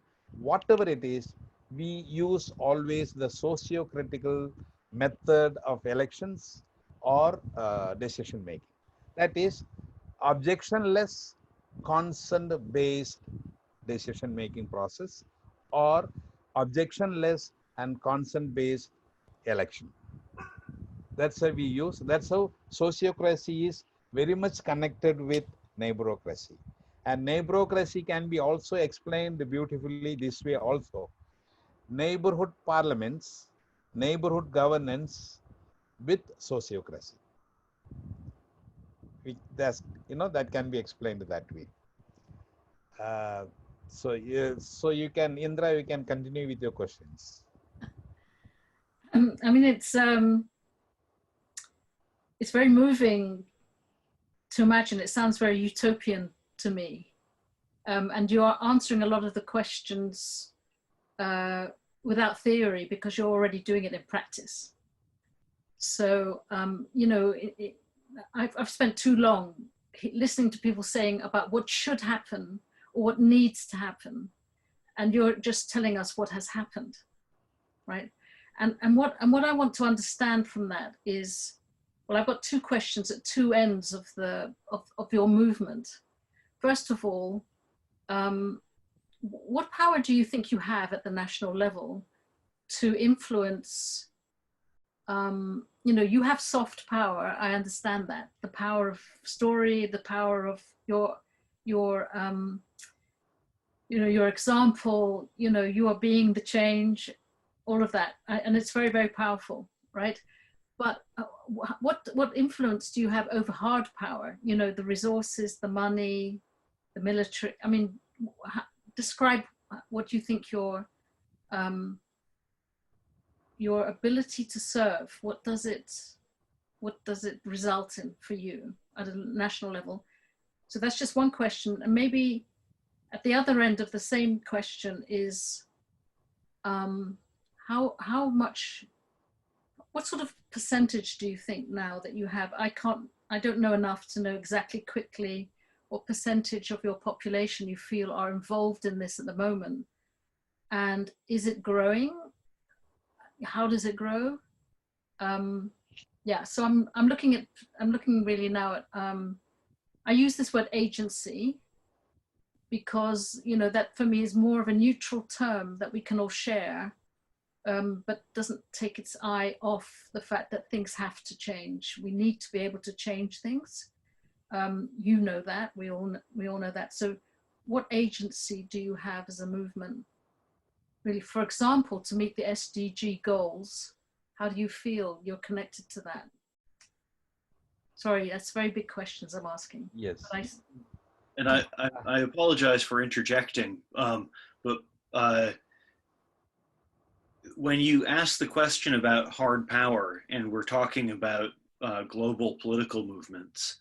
whatever it is, we use always the socio-critical method of elections or decision-making. That is objectionless, consent-based decision-making process or objectionless and consent-based election. That's how we use, that's how sociocracy is very much connected with neighborocracy. And neighborocracy can be also explained beautifully this way also. Neighborhood parliaments, neighborhood governance with sociocracy. That's, that can be explained that way. So you can, Indra, you can continue with your questions. I mean, it's very moving to imagine. It sounds very utopian to me. And you are answering a lot of the questions without theory because you're already doing it in practice. So, I've spent too long listening to people saying about what should happen or what needs to happen. And you're just telling us what has happened, right? And what I want to understand from that is, well, I've got two questions at two ends of your movement. First of all, what power do you think you have at the national level to influence? You have soft power. I understand that. The power of story, the power of your example. You are being the change. All of that, and it's very, very powerful, right? But what influence do you have over hard power? The resources, the money, the military. I mean, describe what you think your ability to serve. What does it result in for you at a national level? So that's just one question, and maybe at the other end of the same question is. How much, what sort of percentage do you think now that you have? I don't know enough to know exactly quickly what percentage of your population you feel are involved in this at the moment. And is it growing? How does it grow? Yeah, so I'm looking really now at, I use this word agency because, that for me is more of a neutral term that we can all share. But doesn't take its eye off the fact that things have to change. We need to be able to change things. You know that, we all know that. So what agency do you have as a movement? Really, for example, to meet the SDG goals, how do you feel you're connected to that? Sorry, that's very big questions I'm asking. Yes. And I apologize for interjecting, but when you ask the question about hard power, and we're talking about global political movements,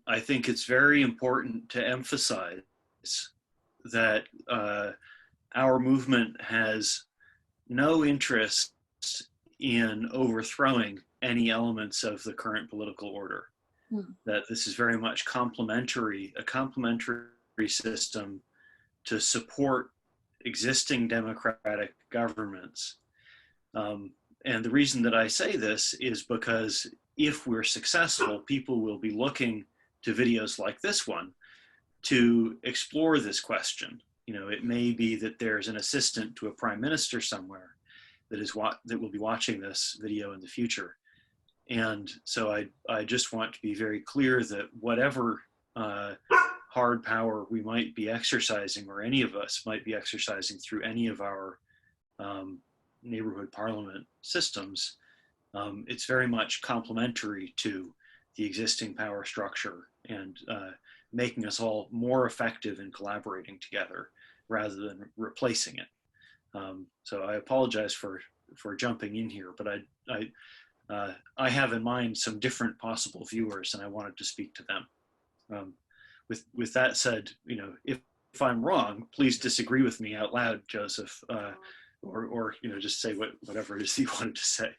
I think it's very important to emphasize that our movement has no interest in overthrowing any elements of the current political order. That this is very much a complementary system to support existing democratic governments. And the reason that I say this is because if we're successful, people will be looking to videos like this one to explore this question. It may be that there's an assistant to a prime minister somewhere that will be watching this video in the future. And so I just want to be very clear that whatever hard power we might be exercising, or any of us might be exercising through any of our neighborhood parliament systems, it's very much complementary to the existing power structure and making us all more effective in collaborating together rather than replacing it. So I apologize for jumping in here, but I have in mind some different possible viewers, and I wanted to speak to them. with that said, if I'm wrong, please disagree with me out loud, Joseph, or just say whatever it is you wanted to say.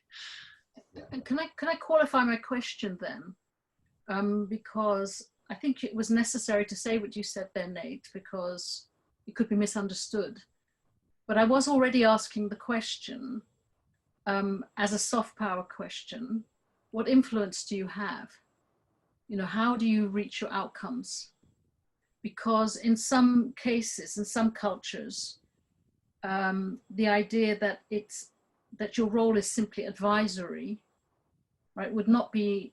And can I qualify my question then? Because I think it was necessary to say what you said there, Nate, because it could be misunderstood. But I was already asking the question as a soft power question: what influence do you have? How do you reach your outcomes? Because in some cases, in some cultures, the idea that your role is simply advisory, right, would not be.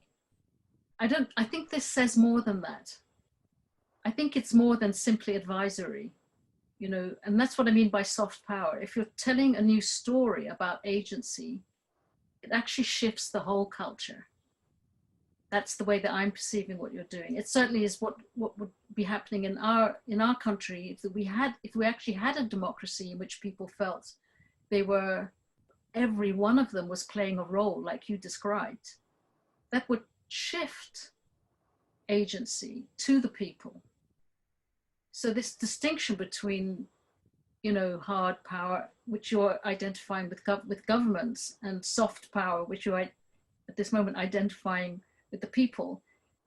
I think this says more than that. I think it's more than simply advisory, and that's what I mean by soft power. If you're telling a new story about agency, it actually shifts the whole culture. That's the way that I'm perceiving what you're doing. It certainly is what would be happening in our country if we actually had a democracy in which people felt every one of them was playing a role like you described. That would shift agency to the people. So this distinction between, hard power, which you're identifying with governments, and soft power, which you're at this moment identifying with the people,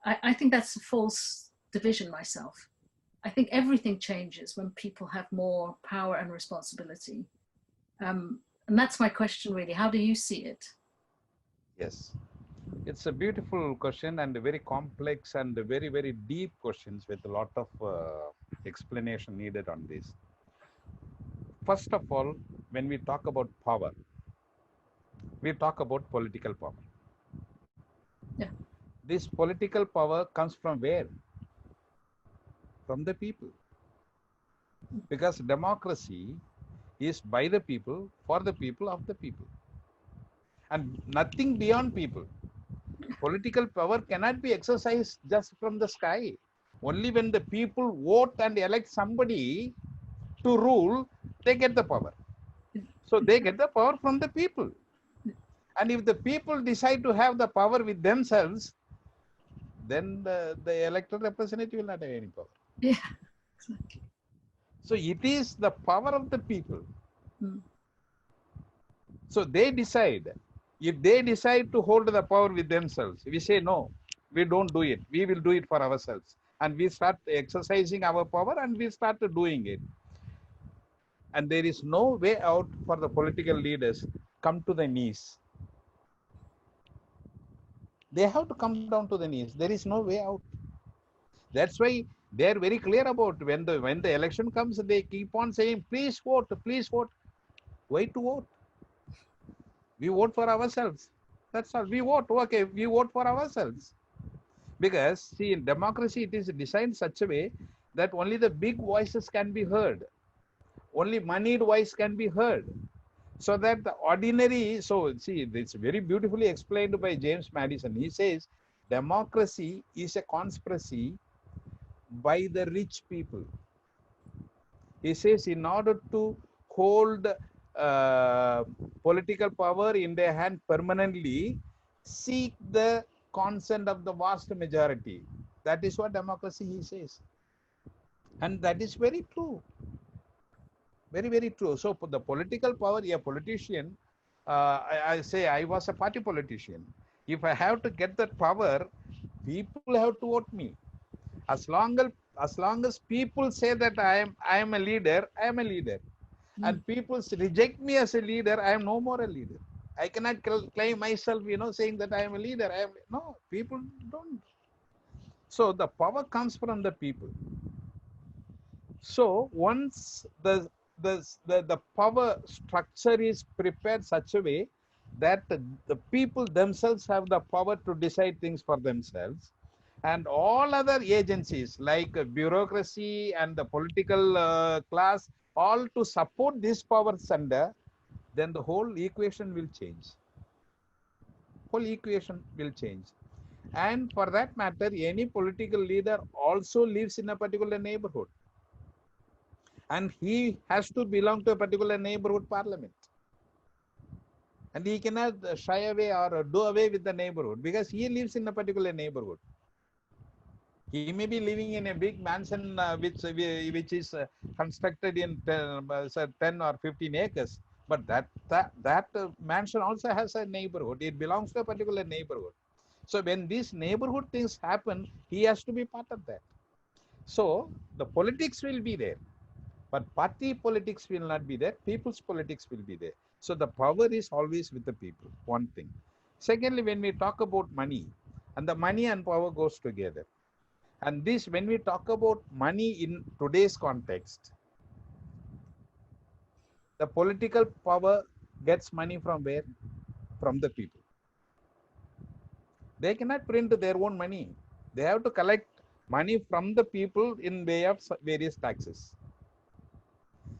I think that's a false division myself. I think everything changes when people have more power and responsibility. And that's my question really. How do you see it? Yes, it's a beautiful question and a very complex and very, very deep questions with a lot of explanation needed on this. First of all, when we talk about power, we talk about political power. Yeah. This political power comes from where? From the people. Because democracy is by the people, for the people, of the people. And nothing beyond people. Political power cannot be exercised just from the sky. Only when the people vote and elect somebody to rule, they get the power. So they get the power from the people. And if the people decide to have the power with themselves, then the elected representative will not have any power. Yeah, exactly. So it is the power of the people. Mm. So they decide. If they decide to hold the power with themselves, we say, no, we don't do it. We will do it for ourselves. And we start exercising our power and we start doing it. And there is no way out for the political leaders come to the knees. They have to come down to the knees. There is no way out. That's why they are very clear about when the election comes, they keep on saying, please vote, please vote. Why to vote? We vote for ourselves. That's all. We vote. Okay, we vote for ourselves. Because, see, in democracy, it is designed such a way that only the big voices can be heard. Only moneyed voice can be heard. So that the ordinary, so see, it's very beautifully explained by James Madison. He says, democracy is a conspiracy by the rich people. He says, in order to hold political power in their hand permanently, seek the consent of the vast majority. That is what democracy, he says. And that is very true. Very, very true. So the political power, a politician, I say I was a party politician. If I have to get that power, people have to vote me. As long as people say that I am a leader, I am a leader. And people reject me as a leader, I am no more a leader. I cannot claim myself, saying that I am a leader. No, people don't. So the power comes from the people. So once the power structure is prepared such a way that the people themselves have the power to decide things for themselves, and all other agencies like bureaucracy and the political class, all to support this power center, then the whole equation will change. Whole equation will change. And for that matter, any political leader also lives in a particular neighborhood. And he has to belong to a particular neighborhood parliament. And he cannot shy away or do away with the neighborhood because he lives in a particular neighborhood. He may be living in a big mansion which is constructed in 10 or 15 acres, but that mansion also has a neighborhood. It belongs to a particular neighborhood. So when these neighborhood things happen, he has to be part of that. So the politics will be there, but party politics will not be there. People's politics will be there. So the power is always with the people, one thing. Secondly, when we talk about money, and the money and power goes together. And this, when we talk about money in today's context, the political power gets money from where? From the people. They cannot print their own money. They have to collect money from the people in way of various taxes.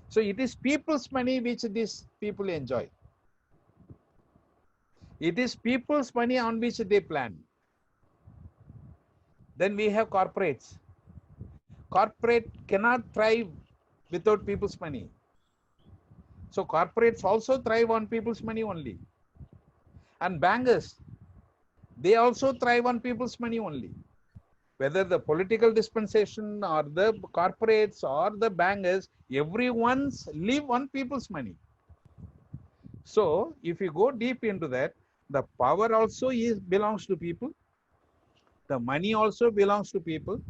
So it is people's money which these people enjoy. It is people's money on which they plan. Then we have corporates. Corporate cannot thrive without people's money. So corporates also thrive on people's money only. And bankers, they also thrive on people's money only. Whether the political dispensation or the corporates or the bankers, everyone's live on people's money. So if you go deep into that, the power also belongs to people. The money also belongs to people.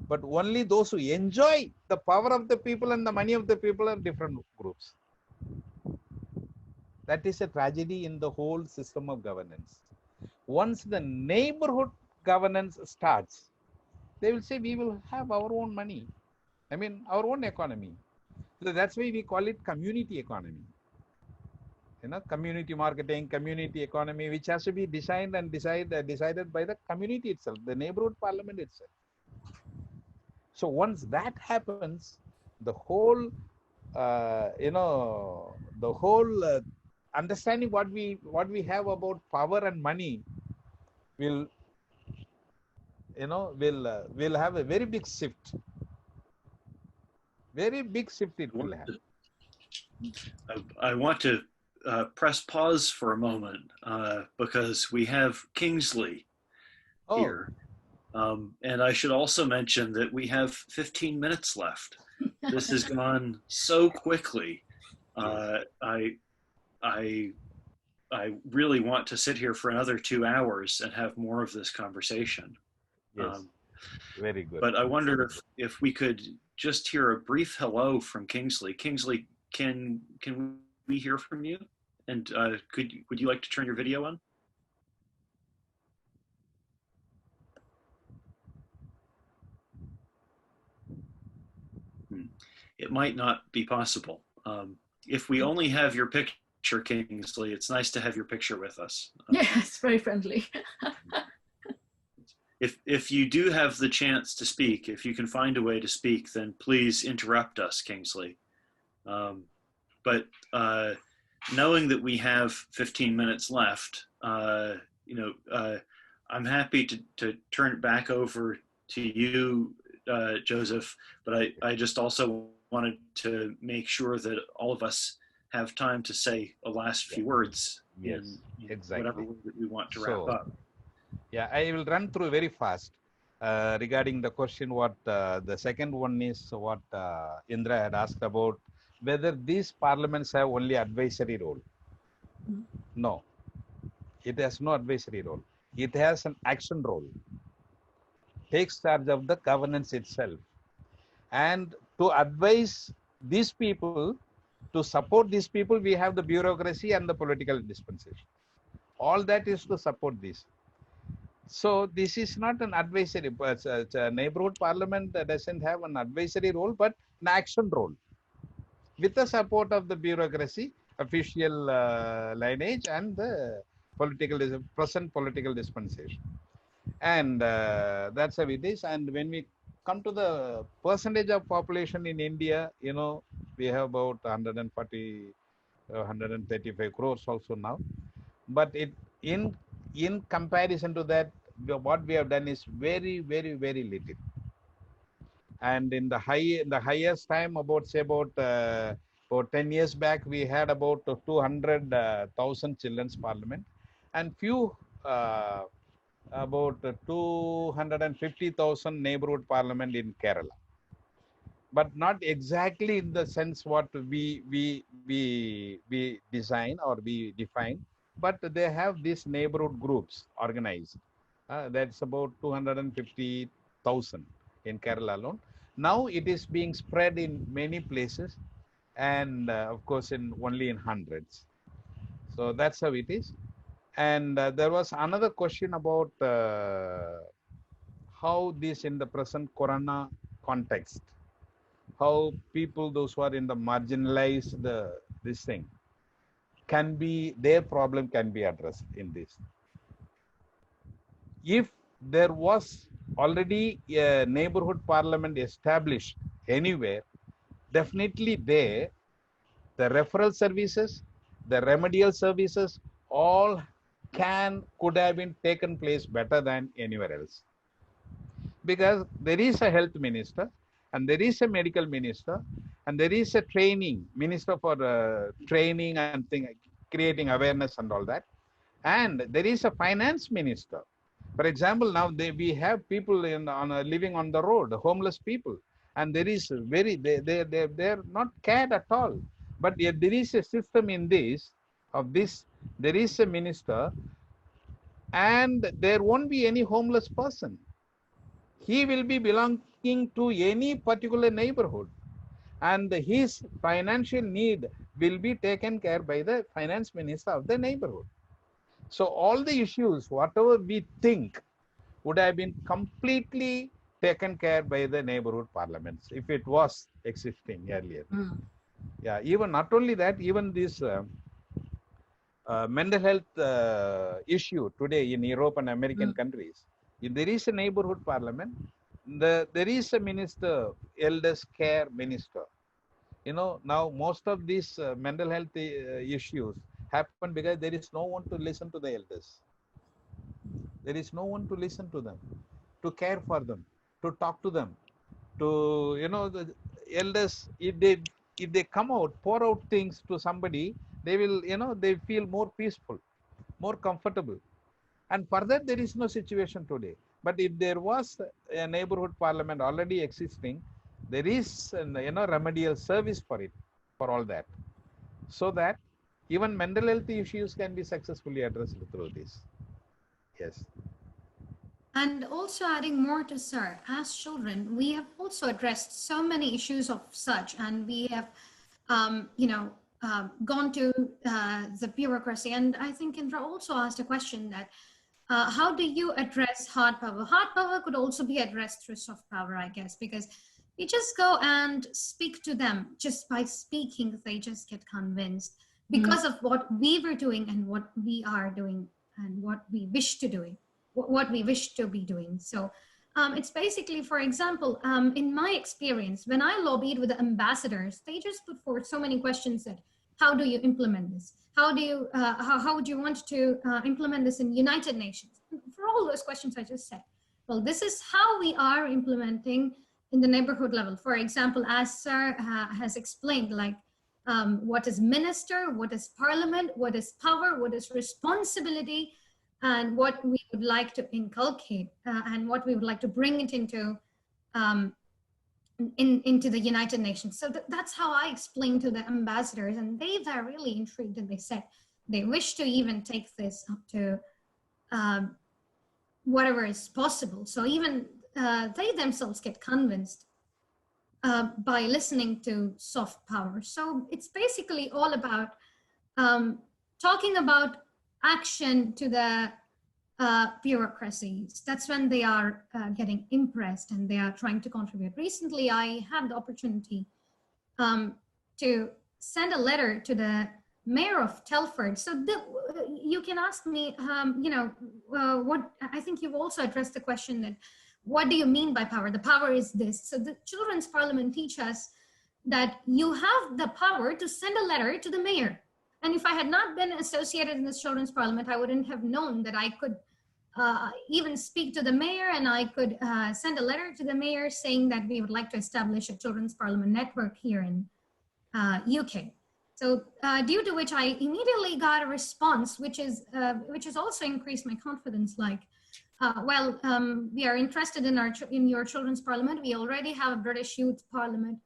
But only those who enjoy the power of the people and the money of the people are different groups. That is a tragedy in the whole system of governance. Once the neighborhood governance starts, they will say, we will have our own money. I mean, our own economy. So that's why we call it community economy. Community marketing, community economy, which has to be designed and decided by the community itself, the neighborhood parliament itself. So once that happens, the whole, understanding what we have about power and money will have a very big shift. Very big shift it will have. I want to press pause for a moment because we have Kingsley here. And I should also mention that we have 15 minutes left. This has gone so quickly. I really want to sit here for another 2 hours and have more of this conversation. Yes, very good. But I wonder if we could just hear a brief hello from Kingsley. Kingsley, can we hear from you? And would you like to turn your video on? It might not be possible. If we only have your picture, Kingsley, it's nice to have your picture with us. Yes, very friendly. If you do have the chance to speak, if you can find a way to speak, then please interrupt us, Kingsley. But knowing that we have 15 minutes left, I'm happy to turn it back over to you, Joseph, but I just also wanted to make sure that all of us have time to say a last few words. Yes, exactly. Whatever we want to wrap up. Yeah, I will run through very fast regarding the question what the second one is what Indra had asked about whether these parliaments have only advisory role. No, it has no advisory role. It has an action role. Takes charge of the governance itself. And to advise these people, to support these people, we have the bureaucracy and the political dispensation. All that is to support this. So this is not an advisory, it's a neighborhood parliament that doesn't have an advisory role, but an action role. With the support of the bureaucracy, official lineage and the present political dispensation. And that's how it is. And when we come to the percentage of population in India, we have about 135 crores also now. But in comparison to that, what we have done is very, very, very little. And in the highest time, about 10 years back, we had about 200,000 children's parliament, and few about 250,000 neighborhood parliament in Kerala, but not exactly in the sense what we design or we define, but they have these neighborhood groups organized. That's about 250,000 in Kerala alone. Now it is being spread in many places, and of course in only in hundreds. So that's how it is. And there was another question about how this in the present corona context, how people, those who are in the marginalized, this thing, can be, their problem can be addressed in this. If there was already a neighborhood parliament established anywhere, definitely there, the referral services, the remedial services, all could have been taken place better than anywhere else. Because there is a health minister, and there is a medical minister, and there is a training minister for training and creating awareness and all that. And there is a finance minister. For example, now we have people living on the road, homeless people, and there is they're not cared at all. But if there is a system in this, there is a minister, and there won't be any homeless person. He will be belonging to any particular neighborhood, and his financial need will be taken care by the finance minister of the neighborhood. So all the issues, whatever we think, would have been completely taken care by the neighborhood parliaments if it was existing earlier. Yeah, even not only that, even this mental health issue today in Europe and American countries, if there is a neighborhood parliament, there is a minister, elders care minister. You know, now most of these mental health issues happen because there is no one to listen to the elders. There is no one to listen to them, to care for them, to talk to them, to, you know, the elders, if they come out, pour out things to somebody, they will, you know, they feel more peaceful, more comfortable. And further, there is no situation today. But if there was a neighborhood parliament already existing, there is remedial service for it, for all that, so that even mental health issues can be successfully addressed through this. Yes. And also adding more to Sir, as children, we have also addressed so many issues of such, and we have, gone to the bureaucracy. And I think Indra also asked a question that, how do you address hard power? Hard power could also be addressed through soft power, I guess, because you just go and speak to them. Just by speaking, they just get convinced because of what we were doing and what we are doing and what we wish to do. What we wish to be doing. So it's basically, for example, in my experience, when I lobbied with the ambassadors, they just put forth so many questions that, how do you implement this? How do you, how would you want to implement this in United Nations? For all those questions I just said, well, this is how we are implementing in the neighborhood level. For example, as Sir has explained, like what is minister, what is parliament, what is power, what is responsibility, and what we would like to inculcate and what we would like to bring it into the United Nations. So that's how I explained to the ambassadors, and they were really intrigued, and they said they wish to even take this up to whatever is possible. So even they themselves get convinced by listening to soft power. So it's basically all about talking about action to the bureaucracies. That's when they are getting impressed and they are trying to contribute. Recently, I had the opportunity to send a letter to the mayor of Telford. So you can ask me, what I think you've also addressed the question that, what do you mean by power? The power is this. So the Children's Parliament teach us that you have the power to send a letter to the mayor. And if I had not been associated in this Children's Parliament, I wouldn't have known that I could even speak to the mayor, and I could send a letter to the mayor saying that we would like to establish a Children's Parliament network here in UK. So due to which I immediately got a response, which has also increased my confidence. Like, we are interested in your children's parliament. We already have a British Youth Parliament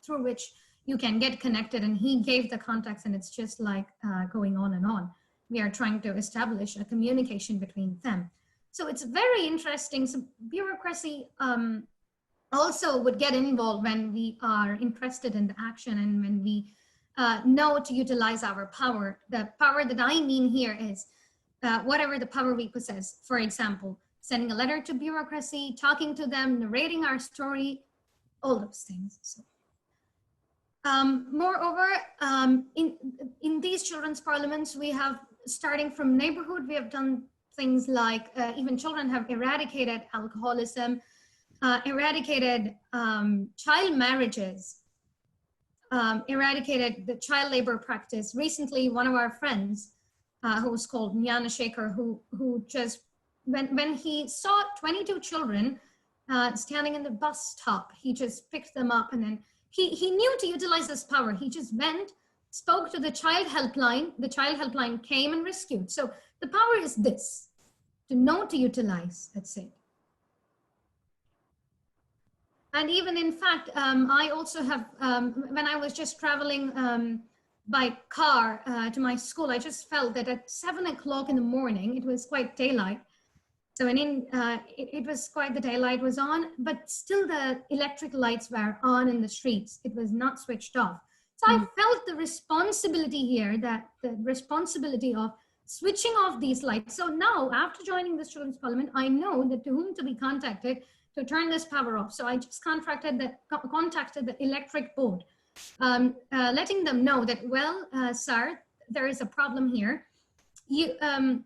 through which you can get connected, and he gave the contacts, and it's just like going on and on. We are trying to establish a communication between them. So it's very interesting. So bureaucracy also would get involved when we are interested in the action and when we know to utilize our power. The power that I mean here is whatever the power we possess. For example, sending a letter to bureaucracy, talking to them, narrating our story, all those things. So, moreover, in these children's parliaments, we have, starting from neighborhood, we have done things like even children have eradicated alcoholism, eradicated child marriages, eradicated the child labor practice. Recently, one of our friends, who was called Nyana Shekhar, who just, when he saw 22 children standing in the bus stop, he just picked them up, and then he knew to utilize this power. He just went, spoke to the child helpline. The child helpline came and rescued. So the power is this, to know to utilize, that's it. And even in fact, I also have, when I was just traveling by car to my school, I just felt that at 7 o'clock in the morning, it was quite daylight. So it was quite, the daylight was on, but still the electric lights were on in the streets. It was not switched off. So I felt the responsibility here, that the responsibility of switching off these lights. So now, after joining this children's parliament, I know that to whom to be contacted to turn this power off. So I just contacted the electric board, letting them know that, well, sir, there is a problem here. The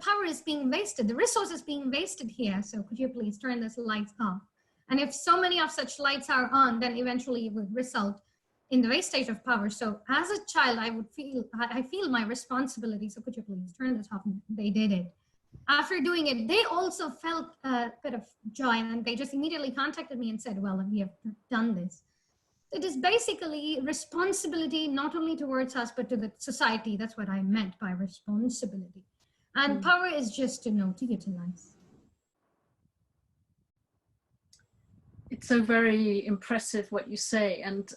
power is being wasted, the resource is being wasted here. So could you please turn this lights off? And if so many of such lights are on, then eventually it would result in the wastage of power. So as a child, I feel my responsibility. So could you please turn this off? And they did it. After doing it, they also felt a bit of joy, and they just immediately contacted me and said, well, we have done this. It is basically responsibility, not only towards us, but to the society. That's what I meant by responsibility. And power is just to know to utilize. It's so very impressive what you say. And,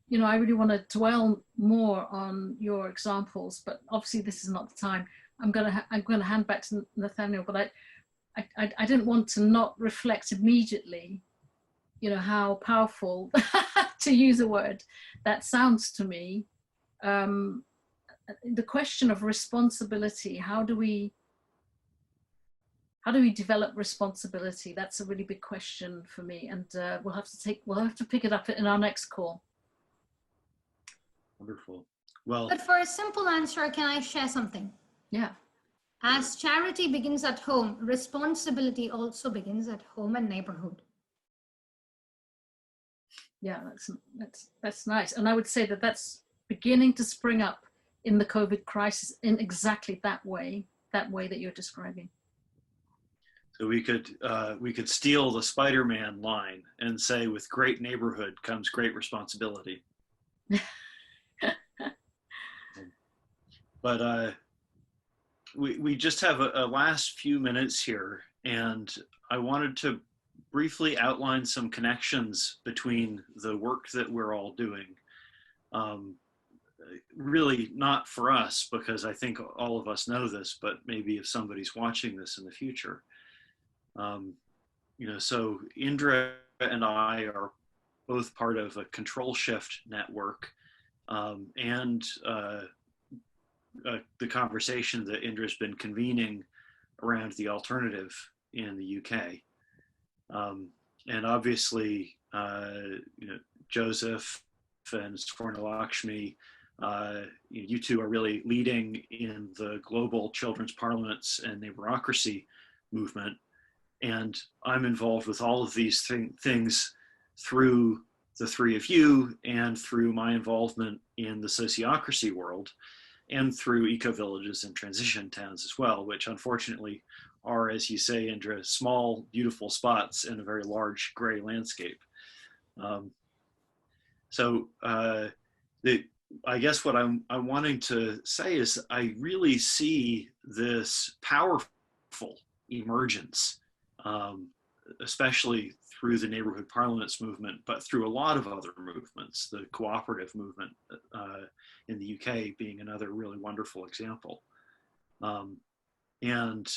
you know, I really want to dwell more on your examples, but obviously this is not the time. I'm going to hand back to Nathaniel, but I didn't want to not reflect immediately, you know, how powerful, to use a word, that sounds to me. The question of responsibility, how do we develop responsibility? That's a really big question for me, and we'll have to pick it up in our next call. Wonderful. Well, but for a simple answer, can I share something? Yeah. As charity begins at home, responsibility also begins at home and neighborhood. Yeah, that's nice. And I would say that that's beginning to spring up in the COVID crisis in exactly that way that you're describing. So we could steal the Spider-Man line and say, with great neighborhood comes great responsibility. But we just have a last few minutes here, and I wanted to briefly outline some connections between the work that we're all doing. Really not for us, because I think all of us know this, but maybe if somebody's watching this in the future. You know, so Indra and I are both part of a control shift network, and the conversation that Indra's been convening around the alternative in the UK. And obviously, you know, Joseph and Swarnalakshmi, you two are really leading in the global children's parliaments and neighborocracy movement. And I'm involved with all of these things through the three of you, and through my involvement in the sociocracy world, and through eco-villages and transition towns as well, which unfortunately are, as you say, Indra, small, beautiful spots in a very large gray landscape. So I guess what I'm wanting to say is I really see this powerful emergence, especially through the neighborhood parliaments movement, but through a lot of other movements, the cooperative movement in the UK being another really wonderful example. And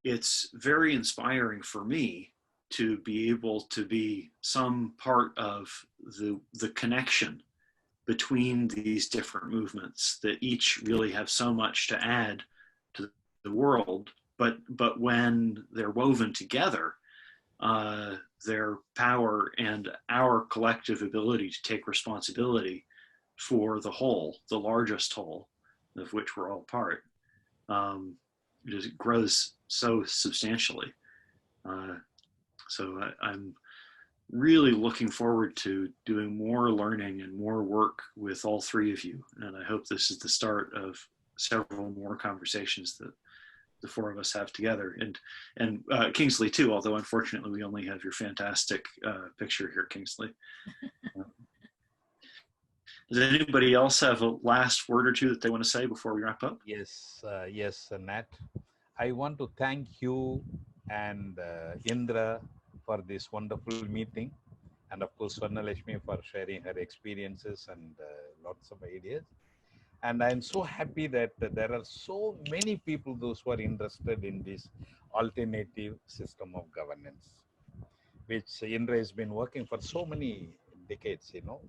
it's very inspiring for me to be able to be some part of the connection between these different movements that each really have so much to add to the world, but when they're woven together, their power and our collective ability to take responsibility for the whole, the largest whole, of which we're all part, it grows so substantially. So I'm really looking forward to doing more learning and more work with all three of you. And I hope this is the start of several more conversations that the four of us have together. And Kingsley too, although unfortunately we only have your fantastic picture here, Kingsley. Does anybody else have a last word or two that they want to say before we wrap up? Yes, yes, Nat. I want to thank you and Indra for this wonderful meeting, and of course Swarnalakshmi for sharing her experiences and lots of ideas. And I'm so happy that there are so many people, those who are interested in this alternative system of governance, which Indra has been working for so many decades, you know,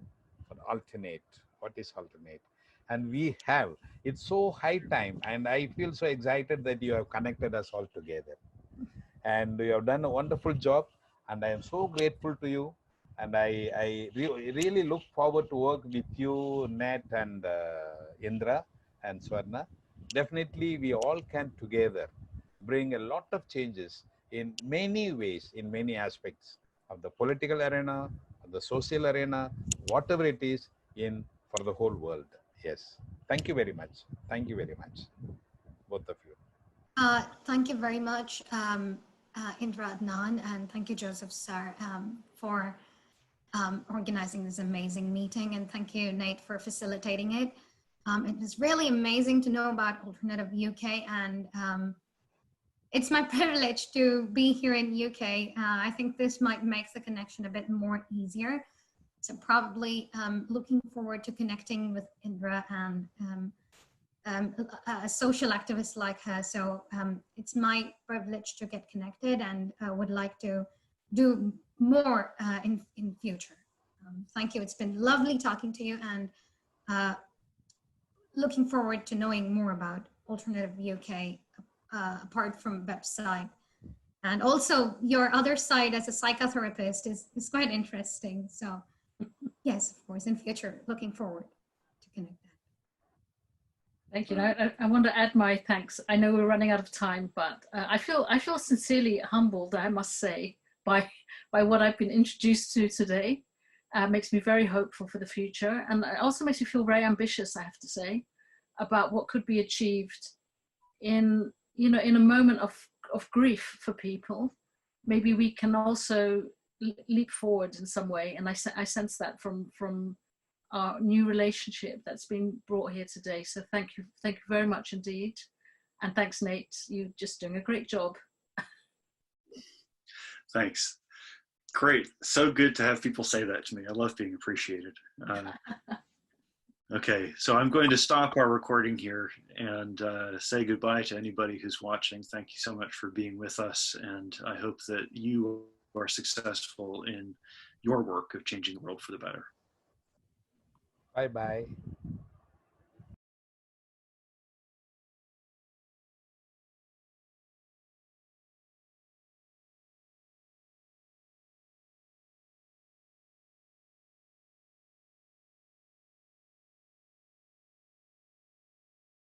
for alternate. What is alternate? And we have, it's so high time, and I feel so excited that you have connected us all together. And you have done a wonderful job, and I am so grateful to you. And I really look forward to work with you, Nat and Indra and Swarna. Definitely, we all can together bring a lot of changes in many ways, in many aspects of the political arena, of the social arena, whatever it is, in for the whole world. Yes. Thank you very much. Thank you very much, both of you. Thank you very much, Indra Adnan, and thank you, Joseph Sir, for organizing this amazing meeting, and thank you, Nate, for facilitating it. It was really amazing to know about Alternative UK, and it's my privilege to be here in UK. I think this might make the connection a bit more easier. So probably looking forward to connecting with Indra and a social activist like her. So it's my privilege to get connected, and would like to do more in future. Thank you. It's been lovely talking to you, and looking forward to knowing more about Alternative UK apart from website. And also your other side as a psychotherapist is quite interesting. So yes, of course, in future, looking forward to connect that. Thank you. I want to add my thanks. I know we're running out of time, but I feel sincerely humbled, I must say, by what I've been introduced to today. Makes me very hopeful for the future, and it also makes me feel very ambitious, I have to say, about what could be achieved in a moment of grief for people. Maybe we can also leap forward in some way, and I sense that from our new relationship that's been brought here today. So thank you very much indeed, and thanks, Nate. You're just doing a great job. Thanks. Great. So good to have people say that to me. I love being appreciated. Okay, so I'm going to stop our recording here and say goodbye to anybody who's watching. Thank you so much for being with us, and I hope that you are successful in your work of changing the world for the better. Bye-bye.